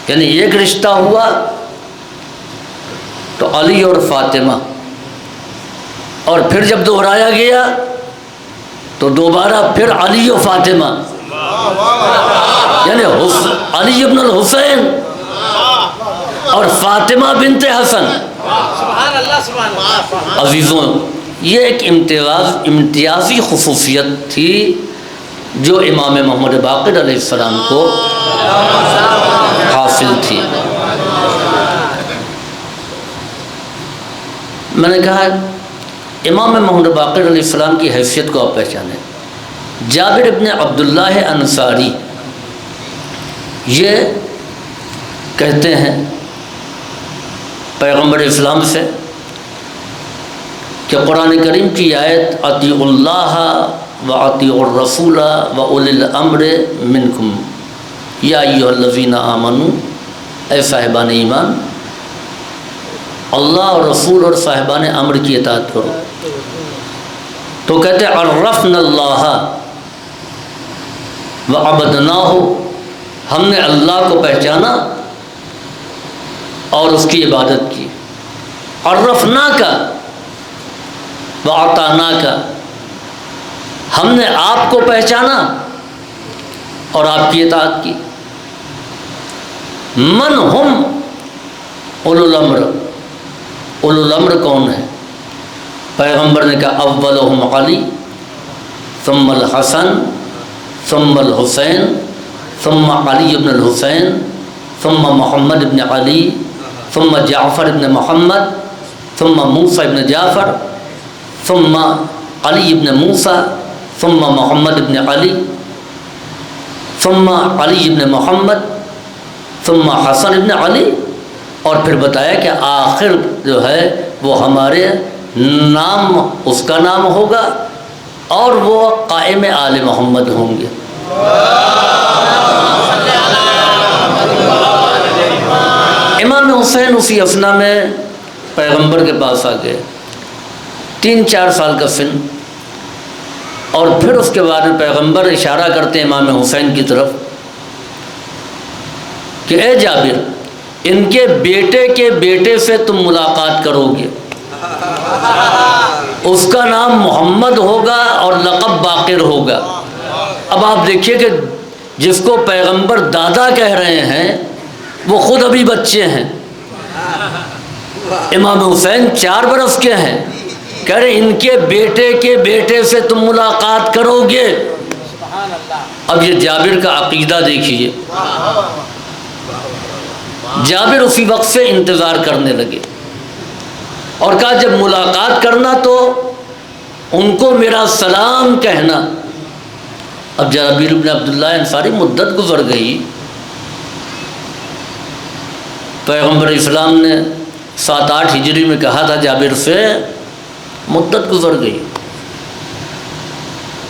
یعنی ایک رشتہ ہوا تو علی اور فاطمہ، اور پھر جب دہرایا گیا تو دوبارہ پھر علی و فاطمہ، یعنی علی بن الحسین اور فاطمہ بنت حسن۔ عزیزوں، یہ ایک امتیازی خصوصیت تھی جو امام محمد باقر علیہ السلام کو حاصل تھی۔ میں نے کہا امام محمد باقر علیہ السلام کی حیثیت کو آپ پہچانیں۔ جابر ابن عبداللہ انصاری یہ کہتے ہیں پیغمبر اسلام سے کہ قرآن کریم کی آیت اطیعوا اللہ و اطیعوا الرسول و اولی الامر منکم یا ایھا الذین آمنوا، اے صاحبان ایمان، اللہ اور رسول اور صاحبان امر کی اطاعت کرو۔ تو کہتے عرفنا اللہ وعبدناہ، ہم نے اللہ کو پہچانا اور اس کی عبادت کی۔ عرفنا کا وعطانا کا، ہم نے آپ کو پہچانا اور آپ کی اطاعت کی۔ من ہم اولو الامر، اولو الامر کون ہے؟ پیغمبر نے کہا اولہم علی ثم الحسن ثم الحسین ثم علی بن الحسین ثم محمد بن علی ثم جعفر بن محمد ثم موسیٰ بن جعفر ثم علی بن موسیٰ ثم محمد بن علی ثم علی بن محمد ثم حسن بن علی، اور پھر بتایا کہ آخر جو ہے وہ ہمارے نام اس کا نام ہوگا اور وہ قائم آل محمد ہوں گے۔ امام حسین اسی اثنا میں پیغمبر کے پاس آ گئے، 3-4 سال کا سن، اور پھر اس کے بعد پیغمبر اشارہ کرتے ہیں امام حسین کی طرف کہ اے جابر، ان کے بیٹے سے تم ملاقات کرو گے، اس کا نام محمد ہوگا اور لقب باقر ہوگا۔ اب آپ دیکھیے کہ جس کو پیغمبر دادا کہہ رہے ہیں وہ خود ابھی بچے ہیں، امام حسین 4 برس کے ہیں، کہہ رہے ان کے بیٹے سے تم ملاقات کرو گے۔ اب یہ جابر کا عقیدہ دیکھیے، جابر اسی وقت سے انتظار کرنے لگے اور کہا جب ملاقات کرنا تو ان کو میرا سلام کہنا۔ اب جابر بن عبداللہ انصاری مدت گزر گئی، پیغمبر اسلام نے 7-8 ہجری میں کہا تھا جابر سے، مدت گزر گئی،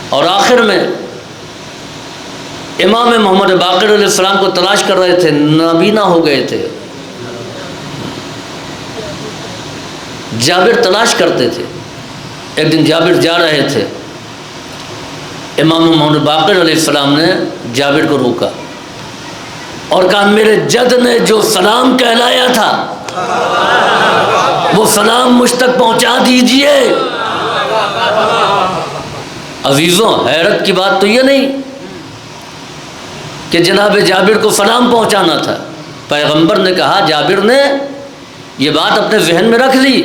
اور آخر میں امام محمد باقر علیہ السلام کو تلاش کر رہے تھے، نابینا ہو گئے تھے، جابر تلاش کرتے تھے۔ ایک دن جابر جا رہے تھے، امام محمد باقر علیہ السلام نے جابر کو روکا اور کہا میرے جد نے جو سلام کہلایا تھا وہ سلام مجھ تک پہنچا دیجئے۔ عزیزوں، حیرت کی بات تو یہ نہیں کہ جناب جابر کو سلام پہنچانا تھا، پیغمبر نے کہا، جابر نے یہ بات اپنے ذہن میں رکھ لی،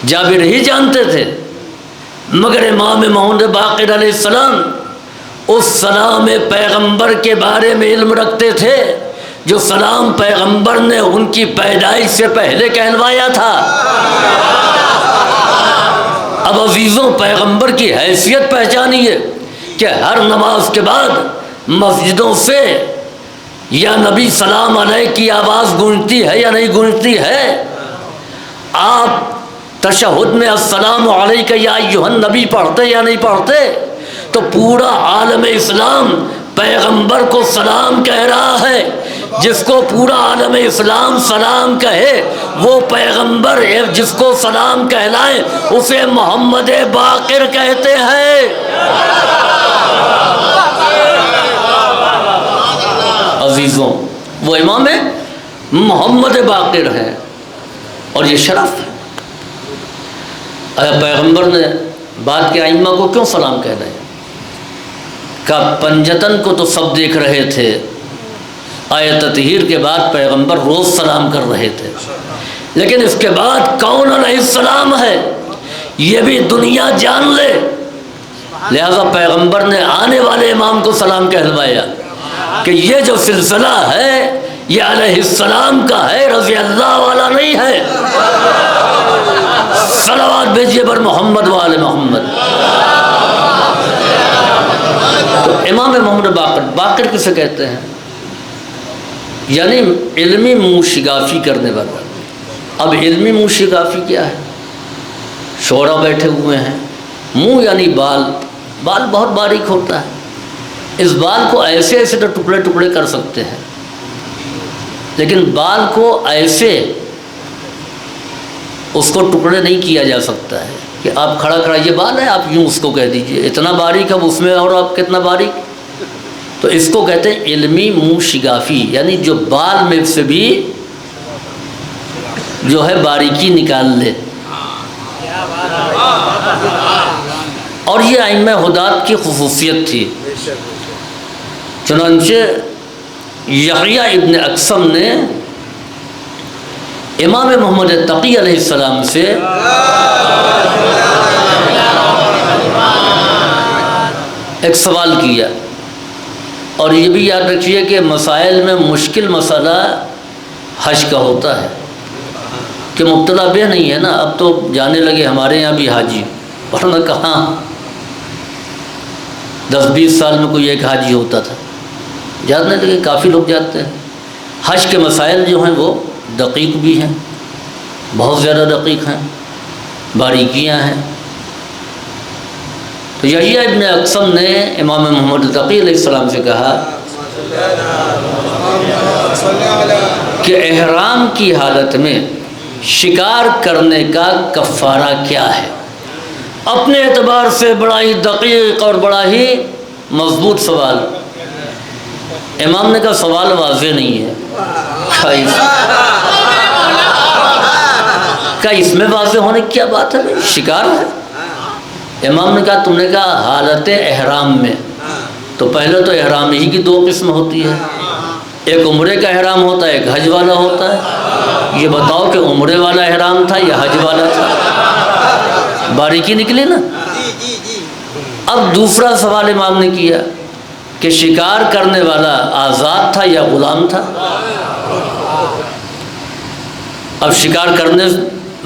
جابر ہی جانتے تھے، مگر امام محمد باقر علیہ السلام اس سلام پیغمبر کے بارے میں علم رکھتے تھے جو سلام پیغمبر نے ان کی پیدائش سے پہلے کہلوایا تھا۔ اب عزیزوں، پیغمبر کی حیثیت پہچانیے کہ ہر نماز کے بعد مسجدوں سے یا نبی سلام علیہ کی آواز گونجتی ہے یا نہیں گونجتی ہے؟ آپ تشہد میں السلام علیکہ یا ایھا النبی پڑھتے یا نہیں پڑھتے؟ تو پورا عالم اسلام پیغمبر کو سلام کہہ رہا ہے، جس کو پورا عالم اسلام سلام کہے وہ پیغمبر جس کو سلام کہلائے اسے محمد باقر کہتے ہیں۔ عزیزوں، وہ امام محمد باقر ہیں اور یہ شرف ہے۔ پیغمبر نے بعد کے ائمہ کو کیوں سلام کہہ رہے ہیں؟ کہ پنجتن کو تو سب دیکھ رہے تھے، آیت تطہیر کے بعد پیغمبر روز سلام کر رہے تھے، لیکن اس کے بعد کون علیہ السلام ہے یہ بھی دنیا جان لے، لہذا پیغمبر نے آنے والے امام کو سلام کہلوایا کہ یہ جو سلسلہ ہے یہ علیہ السلام کا ہے، رضی اللہ والا نہیں ہے۔ صلوات بھیجیے بر محمد و آل محمد۔ تو امام محمد باقر کسے کہتے ہیں؟ یعنی علمی موشگافی کرنے والا۔ اب علمی موشگافی کیا ہے؟ شعرا بیٹھے ہوئے ہیں، منہ یعنی بال بہت باریک ہوتا ہے، اس بال کو ایسے تو ٹکڑے ٹکڑے کر سکتے ہیں، لیکن بال کو ایسے اس کو ٹکڑے نہیں کیا جا سکتا ہے کہ آپ کھڑا یہ بال ہے، آپ یوں اس کو کہہ دیجئے اتنا باریک، اب اس میں اور آپ کتنا باریک، تو اس کو کہتے ہیں علمی موشگافی، یعنی جو بال میں سے بھی جو ہے باریکی نکال لے۔ اور یہ ائمہ ہدایت کی خصوصیت تھی، چنانچہ یحییٰ ابن اقسم نے امام محمد تقی علیہ السلام سے ایک سوال کیا، اور یہ بھی یاد رکھیے کہ مسائل میں مشکل مسئلہ حج کا ہوتا ہے کہ مبتلا بے نہیں ہے نا. اب تو جانے لگے ہمارے یہاں بھی حاجی، ورنہ کہاں 10-20 سال میں کوئی ایک حاجی ہوتا تھا. جاننے لگے کافی لوگ جاتے ہیں. حج کے مسائل جو ہیں وہ دقیق بھی ہیں، بہت زیادہ دقیق ہیں، باریکیاں ہیں. تو یحییٰ ابن اقسم نے امام محمد تقی علیہ السلام سے کہا کہ احرام کی حالت میں شکار کرنے کا کفارہ کیا ہے؟ اپنے اعتبار سے بڑا ہی دقیق اور بڑا ہی مضبوط سوال. امام نے کہا سوال واضح نہیں ہے. کہا اس میں واضح ہونے کی کیا بات ہے، شکار ہے. امام نے کہا تم نے کہا حالت احرام میں، تو پہلے تو احرام ہی کی 2 قسم ہوتی ہے، ایک عمرے کا احرام ہوتا ہے، ایک حج والا ہوتا ہے. یہ بتاؤ کہ عمرے والا احرام تھا یا حج والا تھا؟ باریکی نکلی نا. اب دوسرا سوال امام نے کیا کہ شکار کرنے والا آزاد تھا یا غلام تھا؟ اب شکار کرنے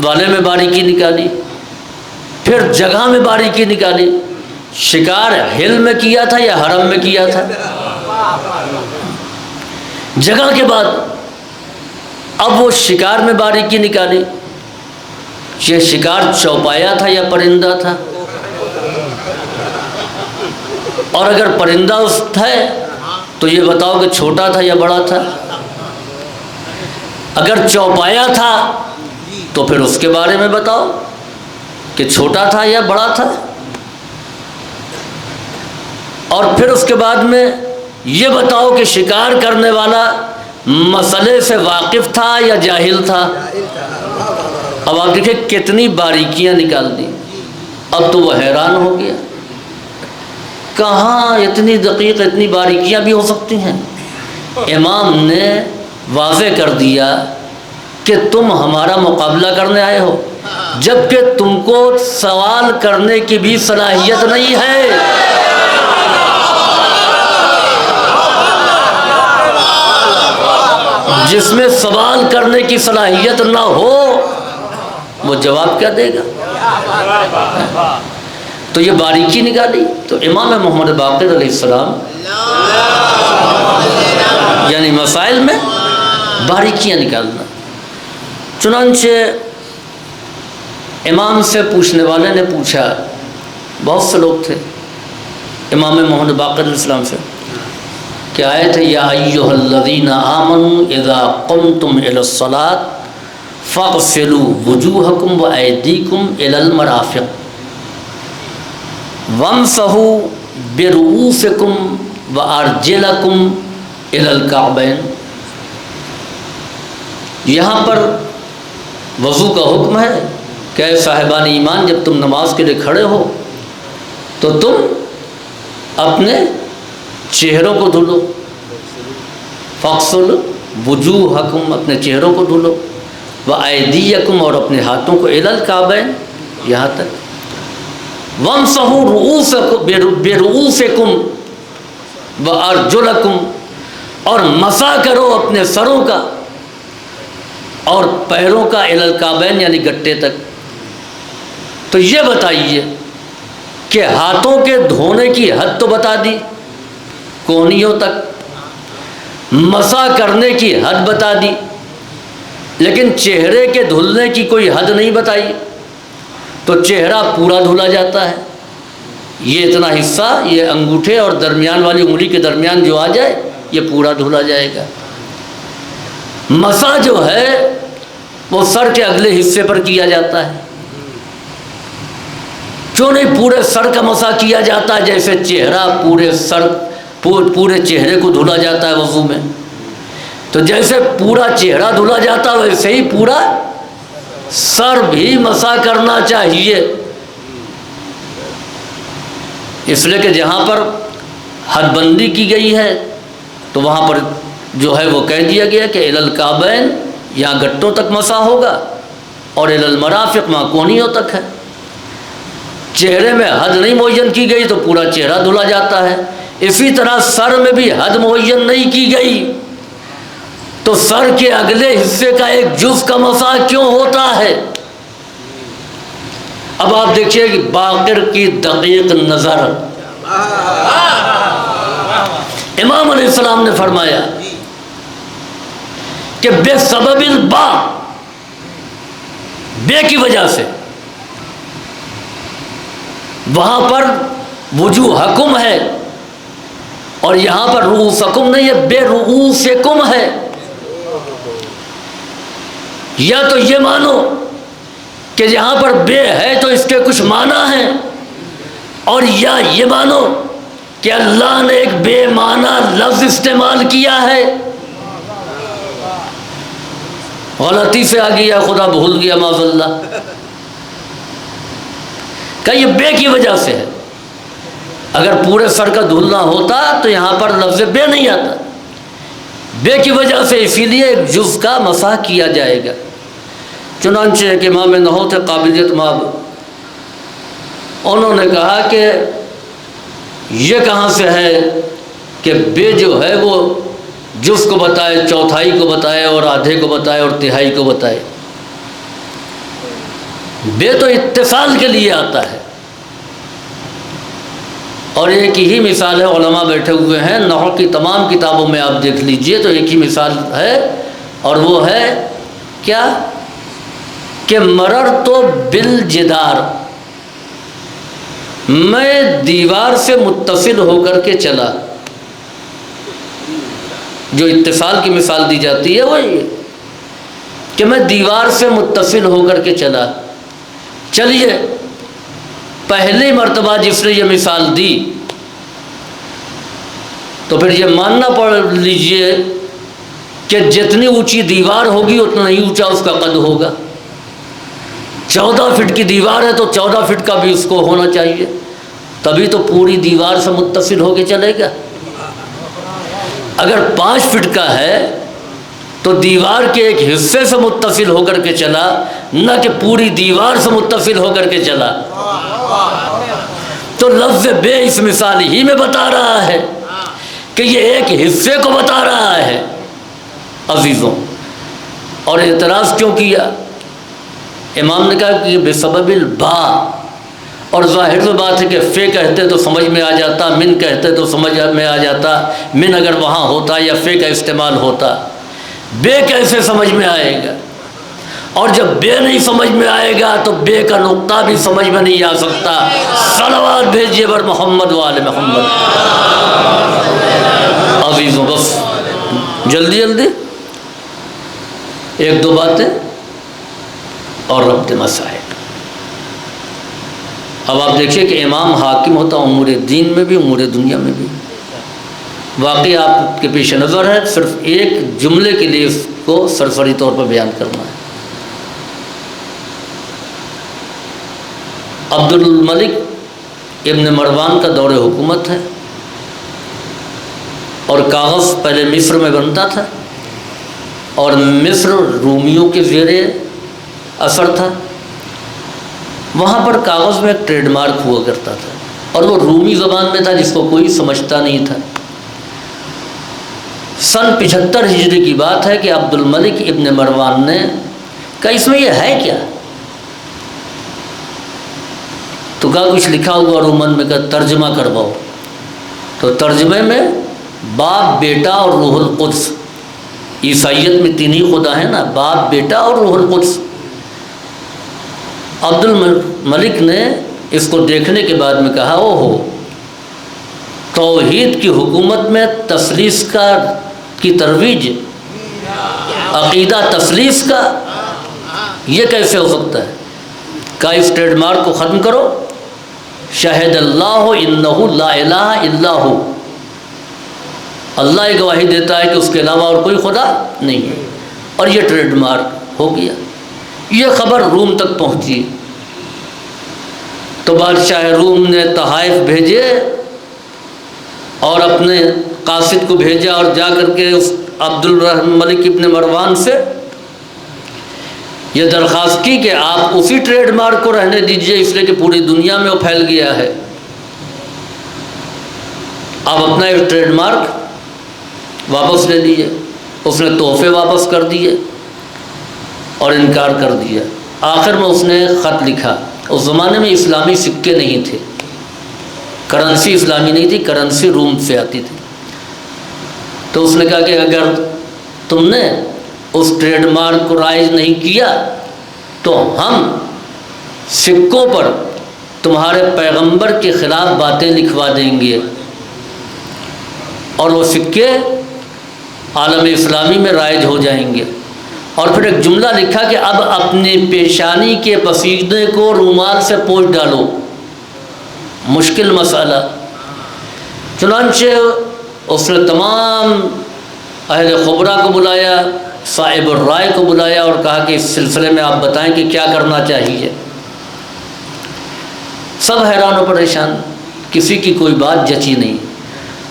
والے میں باریکی نکالی، پھر جگہ میں باریکی نکالی. شکار ہل میں کیا تھا یا حرم میں کیا تھا؟ جگہ کے بعد اب وہ شکار میں باریکی نکالی، یہ شکار چوپایا تھا یا پرندہ تھا؟ اور اگر پرندہ ہے تو یہ بتاؤ کہ چھوٹا تھا یا بڑا تھا؟ اگر چوپایا تھا تو پھر اس کے بارے میں بتاؤ کہ چھوٹا تھا یا بڑا تھا. اور پھر اس کے بعد میں یہ بتاؤ کہ شکار کرنے والا مسئلے سے واقف تھا یا جاہل تھا. اب آپ دیکھیں کتنی باریکیاں نکال دی. اب تو وہ حیران ہو گیا، کہاں اتنی دقیق اتنی باریکیاں بھی ہو سکتی ہیں. امام نے واضح کر دیا کہ تم ہمارا مقابلہ کرنے آئے ہو، جبکہ تم کو سوال کرنے کی بھی صلاحیت نہیں ہے. جس میں سوال کرنے کی صلاحیت نہ ہو وہ جواب کیا دے گا؟ تو یہ باریکی نکالی. تو امام محمد باقر علیہ السلام یعنی مسائل میں باریکیاں نکالنا. چنانچہ امام سے پوچھنے والے نے پوچھا، بہت سے لوگ تھے، امام محمد باقر علیہ السلام سے کہ آیت ہے یا ایھا الذین آمنوا اذا قمتم الی الصلاۃ فاغسلوا وجوہکم وایدیکم الی المرافق وامسحوا برؤوسکم وارجلکم الی الکعبین. یہاں پر وضو کا حکم ہے کہ اے صاحبان ایمان، جب تم نماز کے لیے کھڑے ہو تو تم اپنے چہروں کو دھلو. فاغسلوا وجوہکم، اپنے چہروں کو دھلو، وایدیکم، اور اپنے ہاتھوں کو الی الکعبین، یہاں تک. وامسحوا برؤوسکم وارجلکم، اور مسح کرو اپنے سروں کا اور پیروں کا الی الکعبین یعنی گٹے تک. تو یہ بتائیے کہ ہاتھوں کے دھونے کی حد تو بتا دی کونیوں تک، مسح کرنے کی حد بتا دی، لیکن چہرے کے دھلنے کی کوئی حد نہیں بتائی. تو چہرہ پورا دھلا جاتا ہے، یہ اتنا حصہ، یہ انگوٹھے اور درمیان والی انگلی کے درمیان جو آ جائے یہ پورا دھلا جائے گا. مسح جو ہے وہ سر کے اگلے حصے پر کیا جاتا ہے. کیوں نہیں پورے سر کا مسح کیا جاتا ہے؟ جیسے چہرہ پورے چہرے کو دھلا جاتا ہے وضو میں، تو جیسے پورا چہرہ دھلا جاتا ہے ویسے ہی پورا سر بھی مسح کرنا چاہیے. اس لیے کہ جہاں پر حد بندی کی گئی ہے تو وہاں پر جو ہے وہ کہہ دیا گیا کہ الی الکعبین، یہاں گٹوں تک مسح ہوگا، اور الی المرافق وہاں کونیوں تک ہے۔ چہرے میں حد نہیں معین کی گئی تو پورا چہرہ دھلا جاتا ہے۔ اسی طرح سر میں بھی حد معین نہیں کی گئی تو سر کے اگلے حصے کا ایک جز کا مسح کیوں ہوتا ہے؟ اب آپ دیکھیے کہ باقر کی دقیق نظر، امام علیہ السلام نے فرمایا کہ بے سبب البا، بے کی وجہ سے وہاں پر وجوہکم ہے اور یہاں پر رؤوسکم نہیں ہے، بے رؤوسکم ہے۔ یا تو یہ مانو کہ یہاں پر بے ہے تو اس کے کچھ معنی ہیں، اور یا یہ مانو کہ اللہ نے ایک بے معنی لفظ استعمال کیا ہے۔ غلطی سے آ گیا، خدا بھول گیا معاذ اللہ، کہ یہ بے کی وجہ سے ہے۔ اگر پورے سر کا دھلنا ہوتا تو یہاں پر لفظ بے نہیں آتا، بے کی وجہ سے اسی لیے ایک جز کا مسح کیا جائے گا۔ چنانچہ ایک امام نحو تھے قابلیت ماب، انہوں نے کہا کہ یہ کہاں سے ہے کہ بے جو ہے وہ جز کو بتائے، چوتھائی کو بتائے، اور آدھے کو بتائے، اور تہائی کو بتائے۔ بے تو اتصال کے لیے آتا ہے، اور ایک ہی مثال ہے، علماء بیٹھے ہوئے ہیں نحو کی تمام کتابوں میں آپ دیکھ لیجئے تو ایک ہی مثال ہے، اور وہ ہے کیا کہ مررت بالجدار، میں دیوار سے متصل ہو کر کے چلا۔ جو اتصال کی مثال دی جاتی ہے وہ یہ کہ میں دیوار سے متصل ہو کر کے چلا۔ چلیے پہلی مرتبہ جس نے یہ مثال دی تو پھر یہ ماننا پڑ لیجئے کہ جتنی اونچی دیوار ہوگی اتنا ہی اونچا اس کا قد ہوگا۔ 14 فٹ کی دیوار ہے تو 14 فٹ کا بھی اس کو ہونا چاہیے، تبھی تو پوری دیوار سے متصل ہو کے چلے گا۔ اگر 5 فٹ کا ہے تو دیوار کے ایک حصے سے متصل ہو کر کے چلا، نہ کہ پوری دیوار سے متصل ہو کر کے چلا۔ تو لفظ بے اس مثال ہی میں بتا رہا ہے کہ یہ ایک حصے کو بتا رہا ہے عزیزوں۔ اور اعتراض کیوں کیا؟ امام نے کہا کہ بے سبب البا، اور ظاہر سی بات ہے کہ فے کہتے تو سمجھ میں آ جاتا، من کہتے تو سمجھ میں آ جاتا، من اگر وہاں ہوتا یا فے کا استعمال ہوتا، بے کیسے سمجھ میں آئے گا؟ اور جب بے نہیں سمجھ میں آئے گا تو بے کا نقطہ بھی سمجھ میں نہیں آ سکتا۔ صلوات بھیجیے بر محمد و آل محمد۔ عزیزوں بس جلدی جلدی ایک دو باتیں اور ربط مسائل۔ اب آپ دیکھیے کہ امام حاکم ہوتا امور دین میں بھی امور دنیا میں بھی۔ واقعی آپ کے پیش نظر ہے، صرف ایک جملے کے لیے اس کو سرسری طور پر بیان کرنا ہے۔ عبد الملک ابن مروان کا دور حکومت ہے، اور کاغذ پہلے مصر میں بنتا تھا، اور مصر رومیوں کے زیر اثر تھا۔ وہاں پر کاغذ میں ایک ٹریڈ مارک ہوا کرتا تھا، اور وہ رومی زبان میں تھا جس کو کوئی سمجھتا نہیں تھا۔ سن 75 ہجری کی بات ہے کہ عبد الملک ابن مروان نے کہا اس میں یہ ہے کیا؟ تو کہا کچھ لکھا ہوا رومن میں، کہا ترجمہ کرواؤ۔ تو ترجمے میں باپ، بیٹا اور روح القدس، عیسائیت میں 3 ہی خدا ہیں نا، باپ، بیٹا اور روح القدس۔ عبد الملک نے اس کو دیکھنے کے بعد میں کہا او ہو، توحید کی حکومت میں تثلیث کی ترویج، عقیدہ تثلیث کا، یہ کیسے ہو سکتا ہے؟ کہا اس ٹریڈ مارک کو ختم کرو، شہد اللہ انہ لا الہ الا ہو، اللہ یہ گواہی دیتا ہے کہ اس کے علاوہ اور کوئی خدا نہیں ہے، اور یہ ٹریڈ مارک ہو گیا۔ یہ خبر روم تک پہنچی تو بادشاہ روم نے تحائف بھیجے اور اپنے قاصد کو بھیجا اور جا کر کے اس عبد الملک ابن مروان سے یہ درخواست کی کہ آپ اسی ٹریڈ مارک کو رہنے دیجئے، اس لیے کہ پوری دنیا میں وہ پھیل گیا ہے۔ آپ اپنا ایک ٹریڈ مارک واپس لے لیجئے۔ اس نے تحفے واپس کر دیے اور انکار کر دیا۔ آخر میں اس نے خط لکھا۔ اس زمانے میں اسلامی سکے نہیں تھے، کرنسی اسلامی نہیں تھی، کرنسی روم سے آتی تھی۔ تو اس نے کہا کہ اگر تم نے اس ٹریڈ مارک کو رائج نہیں کیا تو ہم سکوں پر تمہارے پیغمبر کے خلاف باتیں لکھوا دیں گے، اور وہ سکے عالم اسلامی میں رائج ہو جائیں گے۔ اور پھر ایک جملہ لکھا کہ اب اپنی پیشانی کے پسینے کو رومال سے پوچھ ڈالو، مشکل مسئلہ۔ چنانچہ اس نے تمام اہل خبرہ کو بلایا، صاحب الرائے کو بلایا اور کہا کہ اس سلسلے میں آپ بتائیں کہ کیا کرنا چاہیے۔ سب حیران و پریشان، کسی کی کوئی بات جچی نہیں۔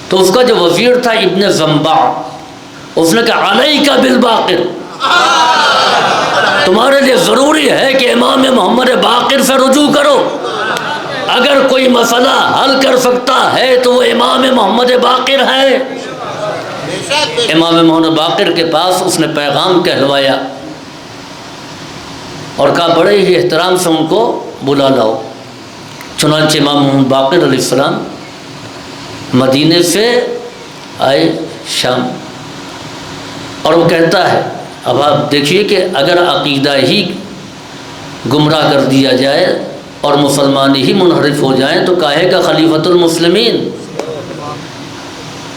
تو اس کا جو وزیر تھا ابن زنبع، اس نے کہا علیک بالباقر، تمہارے لیے ضروری ہے کہ امام محمد باقر سے رجوع کرو۔ اگر کوئی مسئلہ حل کر سکتا ہے تو وہ امام محمد باقر ہے۔ امام محمد باقر کے پاس اس نے پیغام کہلوایا اور کہا بڑے ہی احترام سے ان کو بلا لاؤ۔ چنانچہ امام محمد باقر علیہ السلام مدینے سے آئے شام، اور وہ کہتا ہے، اب آپ دیکھیے کہ اگر عقیدہ ہی گمراہ کر دیا جائے اور مسلمان ہی منحرف ہو جائیں تو کاہے کا خلیفۃ المسلمین،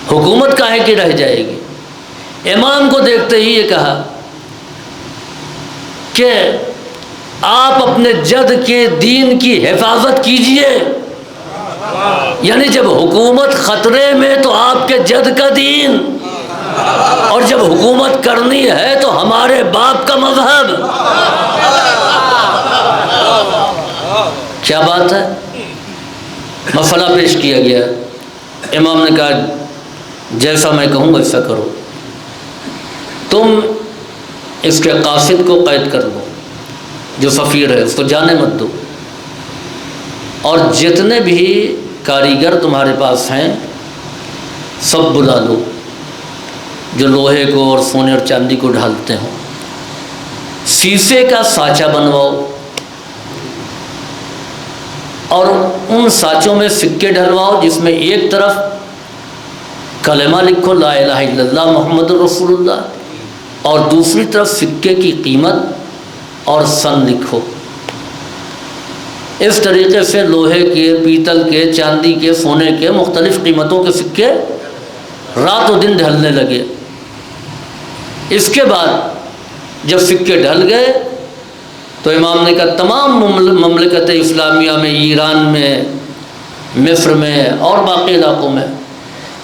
حکومت کاہے کی رہ جائے گی۔ امام کو دیکھتے ہی یہ کہا کہ آپ اپنے جد کے دین کی حفاظت کیجئے، یعنی جب حکومت خطرے میں تو آپ کے جد کا دین، اور جب حکومت کرنی ہے تو ہمارے باپ کا مذہب۔ کیا بات ہے؟ مسئلہ پیش کیا گیا۔ امام نے کہا جیسا میں کہوں ویسا کرو، تم اس کے قاصد کو قید کر لو، جو سفیر ہے اس کو جانے مت دو، اور جتنے بھی کاریگر تمہارے پاس ہیں سب بلا لو، جو لوہے کو اور سونے اور چاندی کو ڈھالتے ہوں۔ سیسے کا سانچہ بنواؤ اور ان سانچوں میں سکے ڈلواؤ جس میں ایک طرف کلمہ لکھو لا الہ الا اللہ محمد رسول اللہ، اور دوسری طرف سکے کی قیمت اور سن لکھو۔ اس طریقے سے لوہے کے، پیتل کے، چاندی کے، سونے کے مختلف قیمتوں کے سکے رات و دن ڈھلنے لگے۔ اس کے بعد جب سکے ڈھل گئے تو امام نے کہا تمام مملکت اسلامیہ میں، ایران میں، مصر میں اور باقی علاقوں میں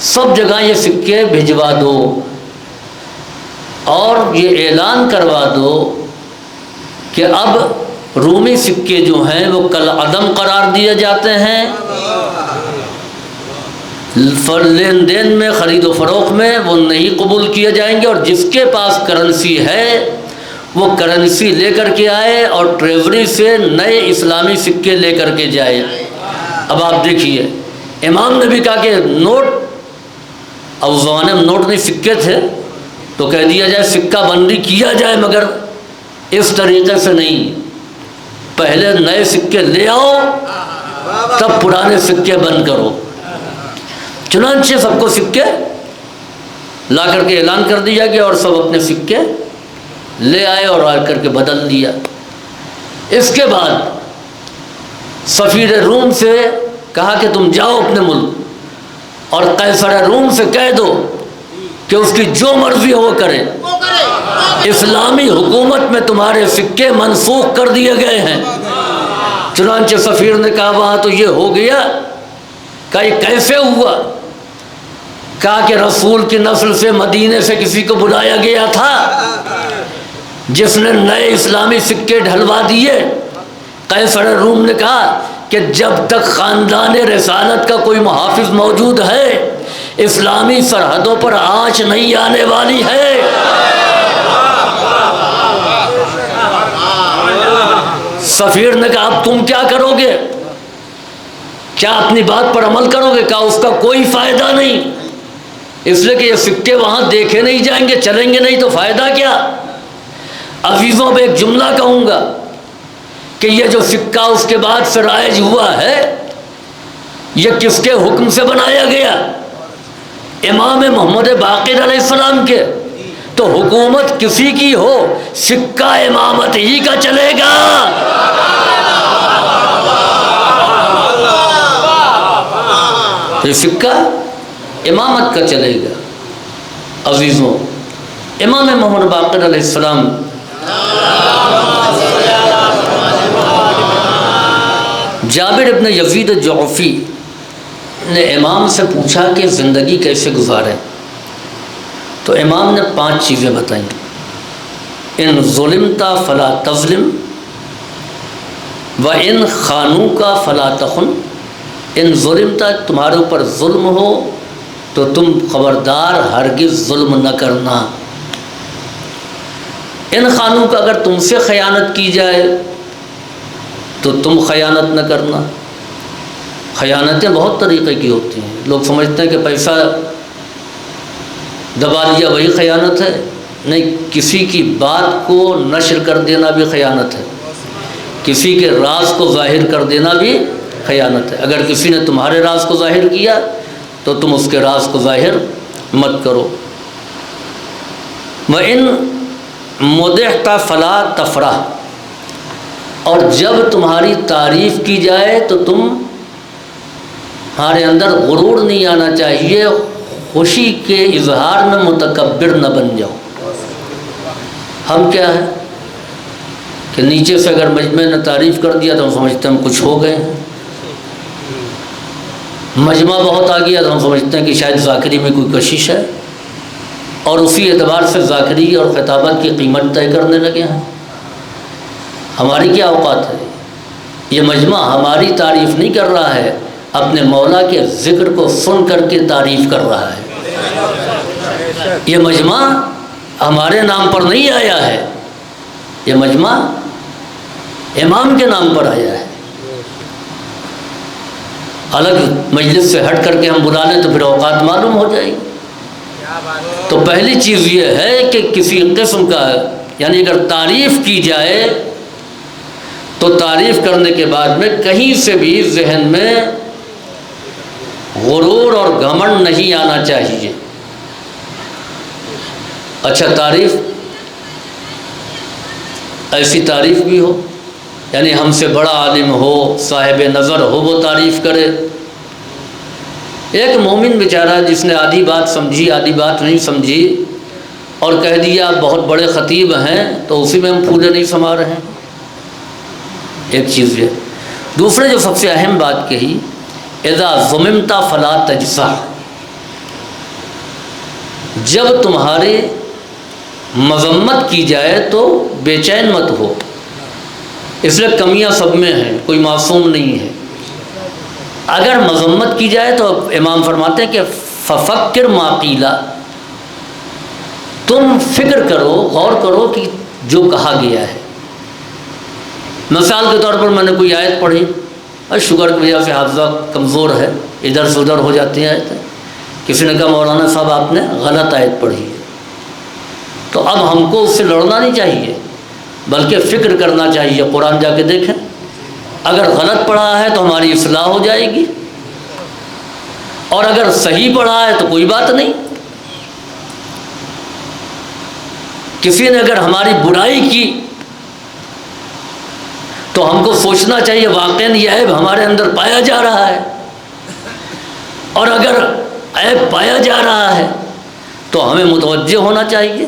سب جگہ یہ سکے بھجوا دو، اور یہ اعلان کروا دو کہ اب رومی سکے جو ہیں وہ کالعدم قرار دیے جاتے ہیں، لین دین میں، خرید و فروخت میں وہ نہیں قبول کیے جائیں گے، اور جس کے پاس کرنسی ہے وہ کرنسی لے کر کے آئے اور ٹریزری سے نئے اسلامی سکے لے کر کے جائے۔ اب آپ دیکھیے، امام نے بھی کہا کہ نوٹ، اب اس زمانے میں نوٹ نہیں سکے تھے، تو کہہ دیا جائے سکہ بندی کیا جائے، مگر اس طریقے سے نہیں، پہلے نئے سکے لے آؤ تب پرانے سکے بند کرو۔ چنانچہ سب کو سکے لا کر کے اعلان کر دیا گیا اور سب اپنے سکے لے آئے اور آ کر کے بدل دیا۔ اس کے بعد سفیر روم سے کہا کہ تم جاؤ اپنے ملک اور قیصر روم سے کہہ دو کہ اس کی جو مرضی ہو وہ کرے، اسلامی حکومت میں تمہارے سکے منسوخ کر دیے گئے ہیں۔ چنانچہ سفیر نے کہا وہاں تو یہ ہو گیا، کہا یہ کیسے ہوا؟ کہا کہ رسول کی نسل سے مدینے سے کسی کو بلایا گیا تھا جس نے نئے اسلامی سکے ڈھلوا دیے۔ قیصر روم نے کہا کہ جب تک خاندان رسالت کا کوئی محافظ موجود ہے اسلامی سرحدوں پر آنچ نہیں آنے والی ہے۔ سفیر نے کہا اب تم کیا کرو گے؟ کیا اپنی بات پر عمل کرو گے؟ کہا اس کا کوئی فائدہ نہیں، اس لیے کہ یہ سکے وہاں دیکھے نہیں جائیں گے، چلیں گے نہیں تو فائدہ کیا؟ عزیزوں میں ایک جملہ کہوں گا کہ یہ جو سکہ اس کے بعد سے رائج ہوا ہے، یہ کس کے حکم سے بنایا گیا؟ امام محمد باقر علیہ السلام کے۔ تو حکومت کسی کی ہو، سکہ امامت ہی کا چلے گا۔ یہ سکہ امامت کا چلے گا۔ عزیزوں، امام محمد باقر علیہ السلام جابر ابن یزید جعفی نے امام سے پوچھا کہ زندگی کیسے گزارے، تو امام نے 5 چیزیں بتائیں۔ ان ظلمت فلا تظلم، وَإِنْ خَانُوكَ فَلَا تَخُنْ۔ ان ظلمت، تمہارے اوپر ظلم ہو تو تم خبردار ہرگز ظلم نہ کرنا۔ ان خانوں کا، اگر تم سے خیانت کی جائے تو تم خیانت نہ کرنا۔ خیانتیں بہت طریقے کی ہوتی ہیں، لوگ سمجھتے ہیں کہ پیسہ دبا لیا وہی خیانت ہے، نہیں، کسی کی بات کو نشر کر دینا بھی خیانت ہے، کسی کے راز کو ظاہر کر دینا بھی خیانت ہے۔ اگر کسی نے تمہارے راز کو ظاہر کیا تو تم اس کے راز کو ظاہر مت کرو۔ وَإِن مُدِحْتَ فَلَا تَفْرَحْ، اور جب تمہاری تعریف کی جائے تو تمہارے اندر غرور نہیں آنا چاہیے، خوشی کے اظہار میں متکبر نہ بن جاؤ۔ ہم کیا ہے کہ نیچے سے اگر مجمع نے تعریف کر دیا تو ہم سمجھتے ہیں ہم کچھ ہو گئے ہیں، مجمع بہت آ گیا تو ہم سمجھتے ہیں کہ شاید ذاکری میں کوئی کشش ہے، اور اسی اعتبار سے ذاکری اور خطابت کی قیمت طے کرنے لگے ہیں۔ ہماری کیا اوقات ہے؟ یہ مجمع ہماری تعریف نہیں کر رہا ہے، اپنے مولا کے ذکر کو سن کر کے تعریف کر رہا ہے۔ یہ مجمع ہمارے نام پر نہیں آیا ہے، یہ مجمع امام کے نام پر آیا ہے۔ الگ مجلس سے ہٹ کر کے ہم بلا لیں تو پھر اوقات معلوم ہو جائے گی۔ تو پہلی چیز یہ ہے کہ کسی قسم کا، یعنی اگر تعریف کی جائے تو تعریف کرنے کے بعد میں کہیں سے بھی ذہن میں غرور اور گھمنڈ نہیں آنا چاہیے۔ اچھا، تعریف ایسی تعریف بھی ہو، یعنی ہم سے بڑا عالم ہو، صاحب نظر ہو، وہ تعریف کرے۔ ایک مومن بیچارہ جس نے آدھی بات سمجھی آدھی بات نہیں سمجھی اور کہہ دیا آپ بہت بڑے خطیب ہیں، تو اسی میں ہم پھولے نہیں سما رہے ہیں۔ ایک چیز یہ۔ دوسرے جو سب سے اہم بات کہی، اذا ذممت فلا تجزع، جب تمہاری مذمت کی جائے تو بے چین مت ہو، اس لیے کمیاں سب میں ہیں، کوئی معصوم نہیں ہے۔ اگر مذمت کی جائے تو امام فرماتے ہیں کہ ففکر ما قیل، تم فکر کرو، غور کرو کہ جو کہا گیا ہے۔ مثال کے طور پر میں نے کوئی آیت پڑھی اور شوگر کی وجہ سے حافظہ کمزور ہے، ادھر سے ادھر ہو جاتی ہیں آیتیں، کسی نے کہا مولانا صاحب آپ نے غلط آیت پڑھی ہے، تو اب ہم کو اس سے لڑنا نہیں چاہیے بلکہ فکر کرنا چاہیے، قرآن جا کے دیکھیں، اگر غلط پڑھا ہے تو ہماری اصلاح ہو جائے گی، اور اگر صحیح پڑھا ہے تو کوئی بات نہیں۔ کسی نے اگر ہماری برائی کی تو ہم کو سوچنا چاہیے واقعاً یہ عیب ہمارے اندر پایا جا رہا ہے، اور اگر عیب پایا جا رہا ہے تو ہمیں متوجہ ہونا چاہیے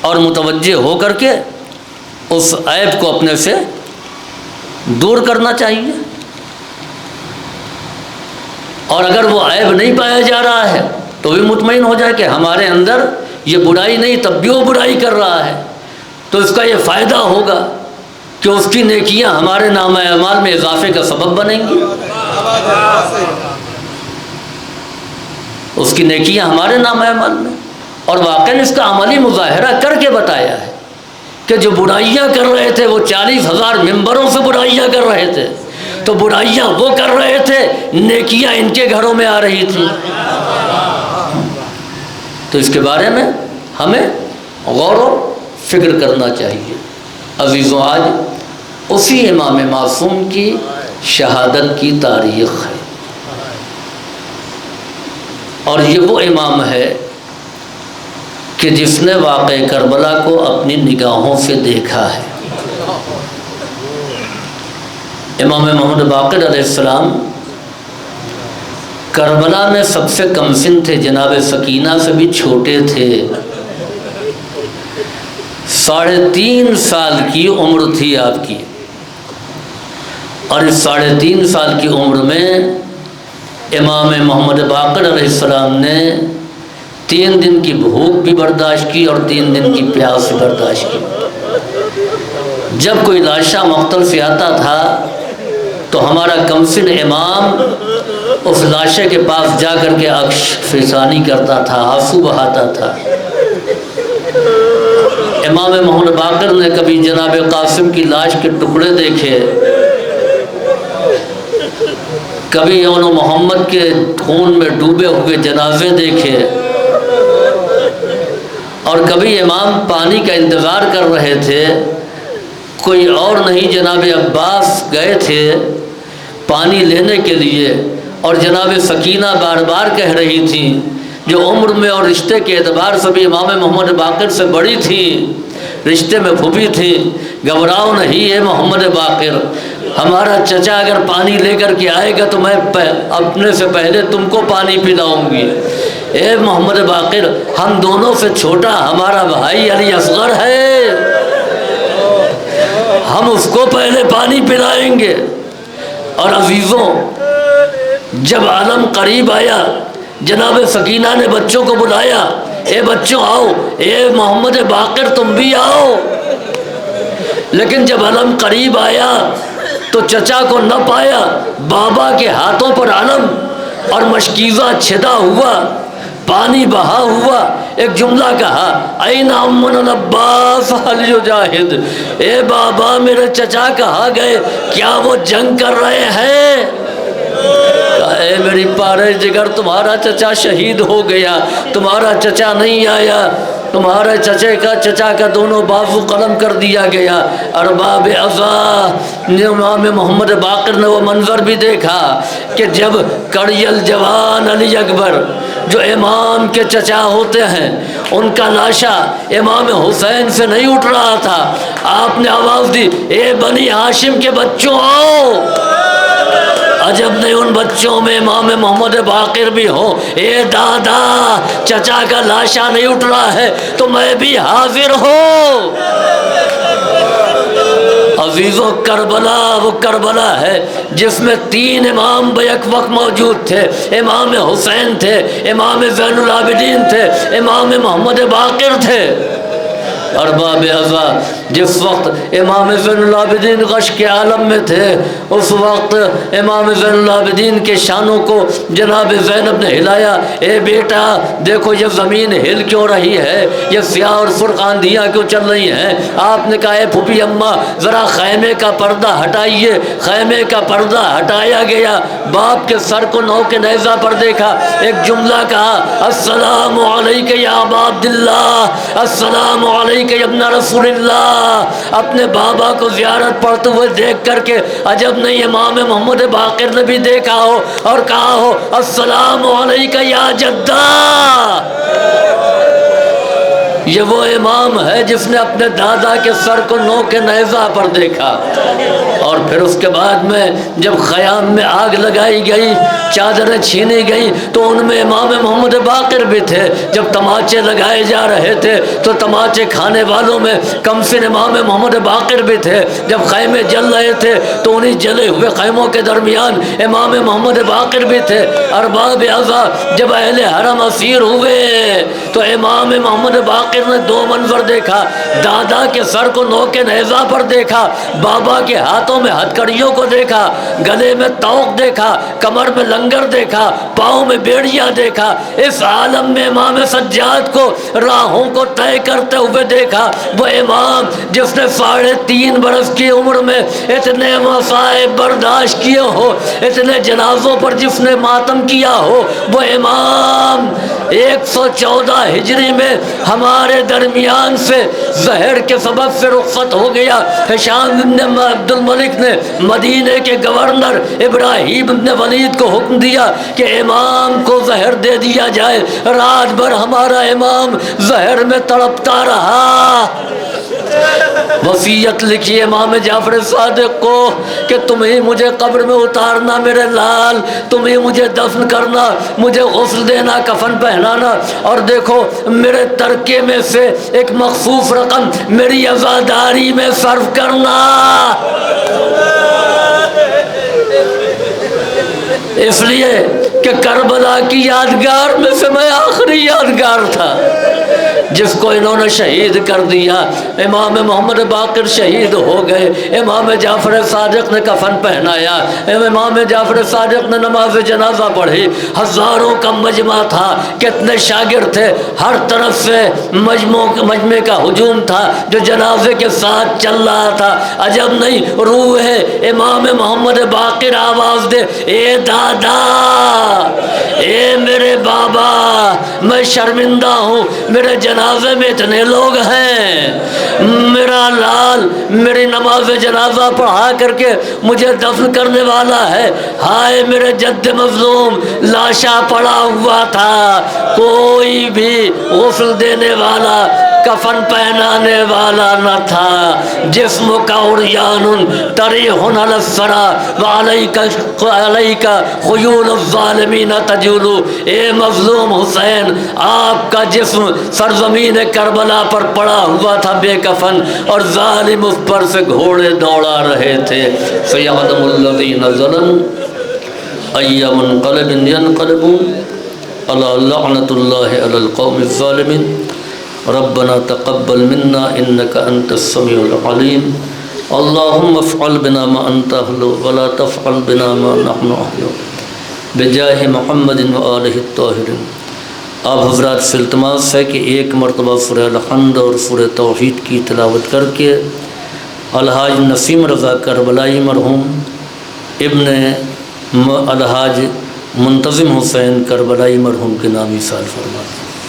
اور متوجہ ہو کر کے اس عیب کو اپنے سے دور کرنا چاہیے، اور اگر وہ عیب نہیں پایا جا رہا ہے تو بھی مطمئن ہو جائے کہ ہمارے اندر یہ برائی نہیں، تب بھی وہ برائی کر رہا ہے، تو اس کا یہ فائدہ ہوگا کہ اس کی نیکیاں ہمارے نامہ اعمال میں اضافے کا سبب بنیں گی۔ اس کی نیکیاں ہمارے نام عمل میں، اور واقعاً اس کا عملی مظاہرہ کر کے بتایا ہے کہ جو برائیاں کر رہے تھے وہ 40,000 ممبروں سے برائیاں کر رہے تھے، تو برائیاں وہ کر رہے تھے، نیکیاں ان کے گھروں میں آ رہی تھیں۔ تو اس کے بارے میں ہمیں غور و فکر کرنا چاہیے۔ عزیزوں، آج اسی امام معصوم کی شہادت کی تاریخ ہے، اور یہ وہ امام ہے کہ جس نے واقعہ کربلا کو اپنی نگاہوں سے دیکھا ہے۔ امام محمد باقر علیہ السلام کربلا میں سب سے کم سن تھے، جناب سکینہ سے بھی چھوٹے تھے، 3.5 سال کی عمر تھی آپ کی، اور اس 3.5 سال کی عمر میں امام محمد باقر علیہ السلام نے 3 دن کی بھوک بھی برداشت کی اور 3 دن کی پیاس بھی برداشت کی۔ جب کوئی لاشا مقتل سے آتا تھا تو ہمارا کمسن امام اس لاشے کے پاس جا کر کے عکس فسانی کرتا تھا، آنسو بہاتا تھا۔ امام محمد باقر نے کبھی جناب قاسم کی لاش کے ٹکڑے دیکھے، کبھی انہوں محمد کے خون میں ڈوبے ہوئے جنازے دیکھے، اور کبھی امام پانی کا انتظار کر رہے تھے، کوئی اور نہیں جناب عباس گئے تھے پانی لینے کے لیے، اور جناب سکینہ بار بار کہہ رہی تھی، جو عمر میں اور رشتے کے اعتبار سے بھی امام محمد باقر سے بڑی تھی، رشتے میں پھوپھی تھی، گھبراؤ نہیں ہے محمد باقر، ہمارا چچا اگر پانی لے کر کے آئے گا تو میں اپنے سے پہلے تم کو پانی پلاؤں گی۔ اے محمد باقر، ہم دونوں سے چھوٹا ہمارا بھائی علی اصغر ہے، ہم اس کو پہلے پانی پلائیں گے۔ اور عزیزوں، جب عالم قریب آیا، جناب سکینہ نے بچوں کو بلایا، اے بچوں آؤ، اے محمد باقر تم بھی آؤ۔ لیکن جب علم قریب آیا تو چچا کو نہ پایا، بابا کے ہاتھوں پر علم اور مشکیزہ چھدا ہوا، پانی بہا ہوا، ایک جملہ کہا، این امن العباس حل یجاہد، اے بابا میرے چچا کہاں گئے، کیا وہ جنگ کر رہے ہیں؟ اے میری پارے جگر، تمہارا چچا شہید ہو گیا، تمہارا چچا نہیں آیا، تمہارے چچا کا دونوں بازو قلم کر دیا گیا۔ ارباب عزا، امام محمد باقر نے وہ منظر بھی دیکھا کہ جب کڑی الجوان علی اکبر جو امام کے چچا ہوتے ہیں، ان کا لاشا امام حسین سے نہیں اٹھ رہا تھا، آپ نے آواز دی، اے بنی ہاشم کے بچوں آؤ۔ عجب نہیں ان بچوں میں امام محمد باقر بھی ہو۔ اے دادا، چچا کا لاشا نہیں اٹھ رہا ہے تو میں بھی حاضر ہوں۔ عزیزوں، کربلا وہ کربلا ہے جس میں 3 امام بیک وقت موجود تھے، امام حسین تھے، امام زین العابدین تھے، امام محمد باقر تھے۔ ارباب عزا، جس وقت امام زین العابدین غش کے عالم میں تھے، اس وقت امام زین العابدین کے شانوں کو جناب زینب نے ہلایا، اے بیٹا دیکھو یہ زمین ہل کیوں رہی ہے، یہ سیاہ اور سرخ آندھیاں کیوں چل رہی ہیں؟ آپ نے کہا، اے پھوپھی اماں ذرا خیمے کا پردہ ہٹائیے۔ خیمے کا پردہ ہٹایا گیا، باپ کے سر کو نو کے نیزہ پر دیکھا، ایک جملہ کہا، السلام علیک یا ابا عبداللہ، السلام علیک یا ابن رسول اللہ۔ اپنے بابا کو زیارت پڑھتے ہوئے دیکھ کر کے عجب نہیں امام محمد باقر نے بھی دیکھا ہو اور کہا ہو، السلام علیک یا جدہ۔ یہ وہ امام ہے جس نے اپنے دادا کے سر کو نو کے نیزہ پر دیکھا۔ اور پھر اس کے بعد میں جب خیام میں آگ لگائی گئی، چادریں چھینی گئی، تو ان میں امام محمد باقر بھی تھے۔ جب تماچے لگائے جا رہے تھے تو تماچے کھانے والوں میں کمسن امام محمد باقر بھی تھے۔ جب خیمے جل رہے تھے تو انہی جلے ہوئے خیموں کے درمیان امام محمد باقر بھی تھے۔ ارباب عزا، جب اہل حرم اسیر ہوئے تو امام محمد باقر نے 2 منظر دیکھا، دادا کے سر کو نو کے نیزہ پر دیکھا، بابا کے ہاتھوں ہاتھوں میں ہتھکڑیوں کو دیکھا، گلے میں توق دیکھا، کمر میں لنگر دیکھا، پاؤں میں بیڑیاں دیکھا۔ اس عالم میں امام سجاد کو راہوں کو طے کرتے ہوئے دیکھا، وہ امام جس نے 3.5 برس کی عمر میں اتنے مصائب برداشت کیے ہو، اتنے جنازوں پر جس نے ماتم کیا ہو، وہ امام 114 ہجری میں ہمارے درمیان سے زہر کے سبب سے رخصت ہو گیا۔ ہشام بن عبد الملک نے مدینے کے گورنر ابراہیم بن ولید کو حکم دیا کہ امام کو زہر دے دیا جائے۔ رات بھر ہمارا امام زہر میں تڑپتا رہا۔ وصیت لکھی امام جعفر صادق کو کہ تم ہی مجھے قبر میں اتارنا میرے لال، تم ہی مجھے دفن کرنا، مجھے غسل دینا، کفن پہنانا، اور دیکھو میرے ترکے میں سے ایک مخصوص رقم میری عزاداری میں صرف کرنا۔ اس لیے کہ کربلا کی یادگار میں سے میں آخری یادگار تھا جس کو انہوں نے شہید کر دیا۔ امام محمد باقر شہید ہو گئے، امام جعفر صادق نے کفن پہنایا، امام جعفر صادق نے نماز جنازہ پڑھی، ہزاروں کا مجمع تھا، کتنے شاگرد تھے، ہر طرف سے مجمع کا ہجوم تھا جو جنازے کے ساتھ چل رہا تھا۔ عجب نہیں، روح امام محمد باقر آواز دے، اے دادا، اے میرے بابا، میں شرمندہ ہوں، میرے جنازے میں اتنے لوگ ہیں، میرا لال میری نماز جنازہ پڑھا کر کے مجھے دفن کرنے والا ہے، ہائے میرے جد مظلوم، لاشا پڑا ہوا تھا، کوئی بھی غسل دینے والا، کفن پہنانے والا نہ تھا۔ جسم کا عریان طریح علی الثری وعلیک خیول الظالمین تجول۔ اے مظلوم حسین، آپ کا جسم سرزمین کربلا پر پڑا ہوا تھا بے کفن، اور ظالم اس پر سے گھوڑے دوڑا رہے تھے۔ فیعلم الذین ظلموا ای منقلب ینقلبون الا لعنۃ اللہ علی القوم الظالمین۔ ربنا تقبل منا انك انت السميع العليم اللهم افعل بنا ما انت اهل ولا تفعل بنا ما نحن اهل بجاہ محمد وآلہ الطاہرین۔ آپ حضرات سے التماس ہے کہ ایک مرتبہ سورہ الحمد اور سورہ توحید کی تلاوت کر کے الحاج نسیم رضا کربلائی مرحوم ابن الحاج منتظم حسین کربلائی مرحوم کے نام ایصال فرمائیں۔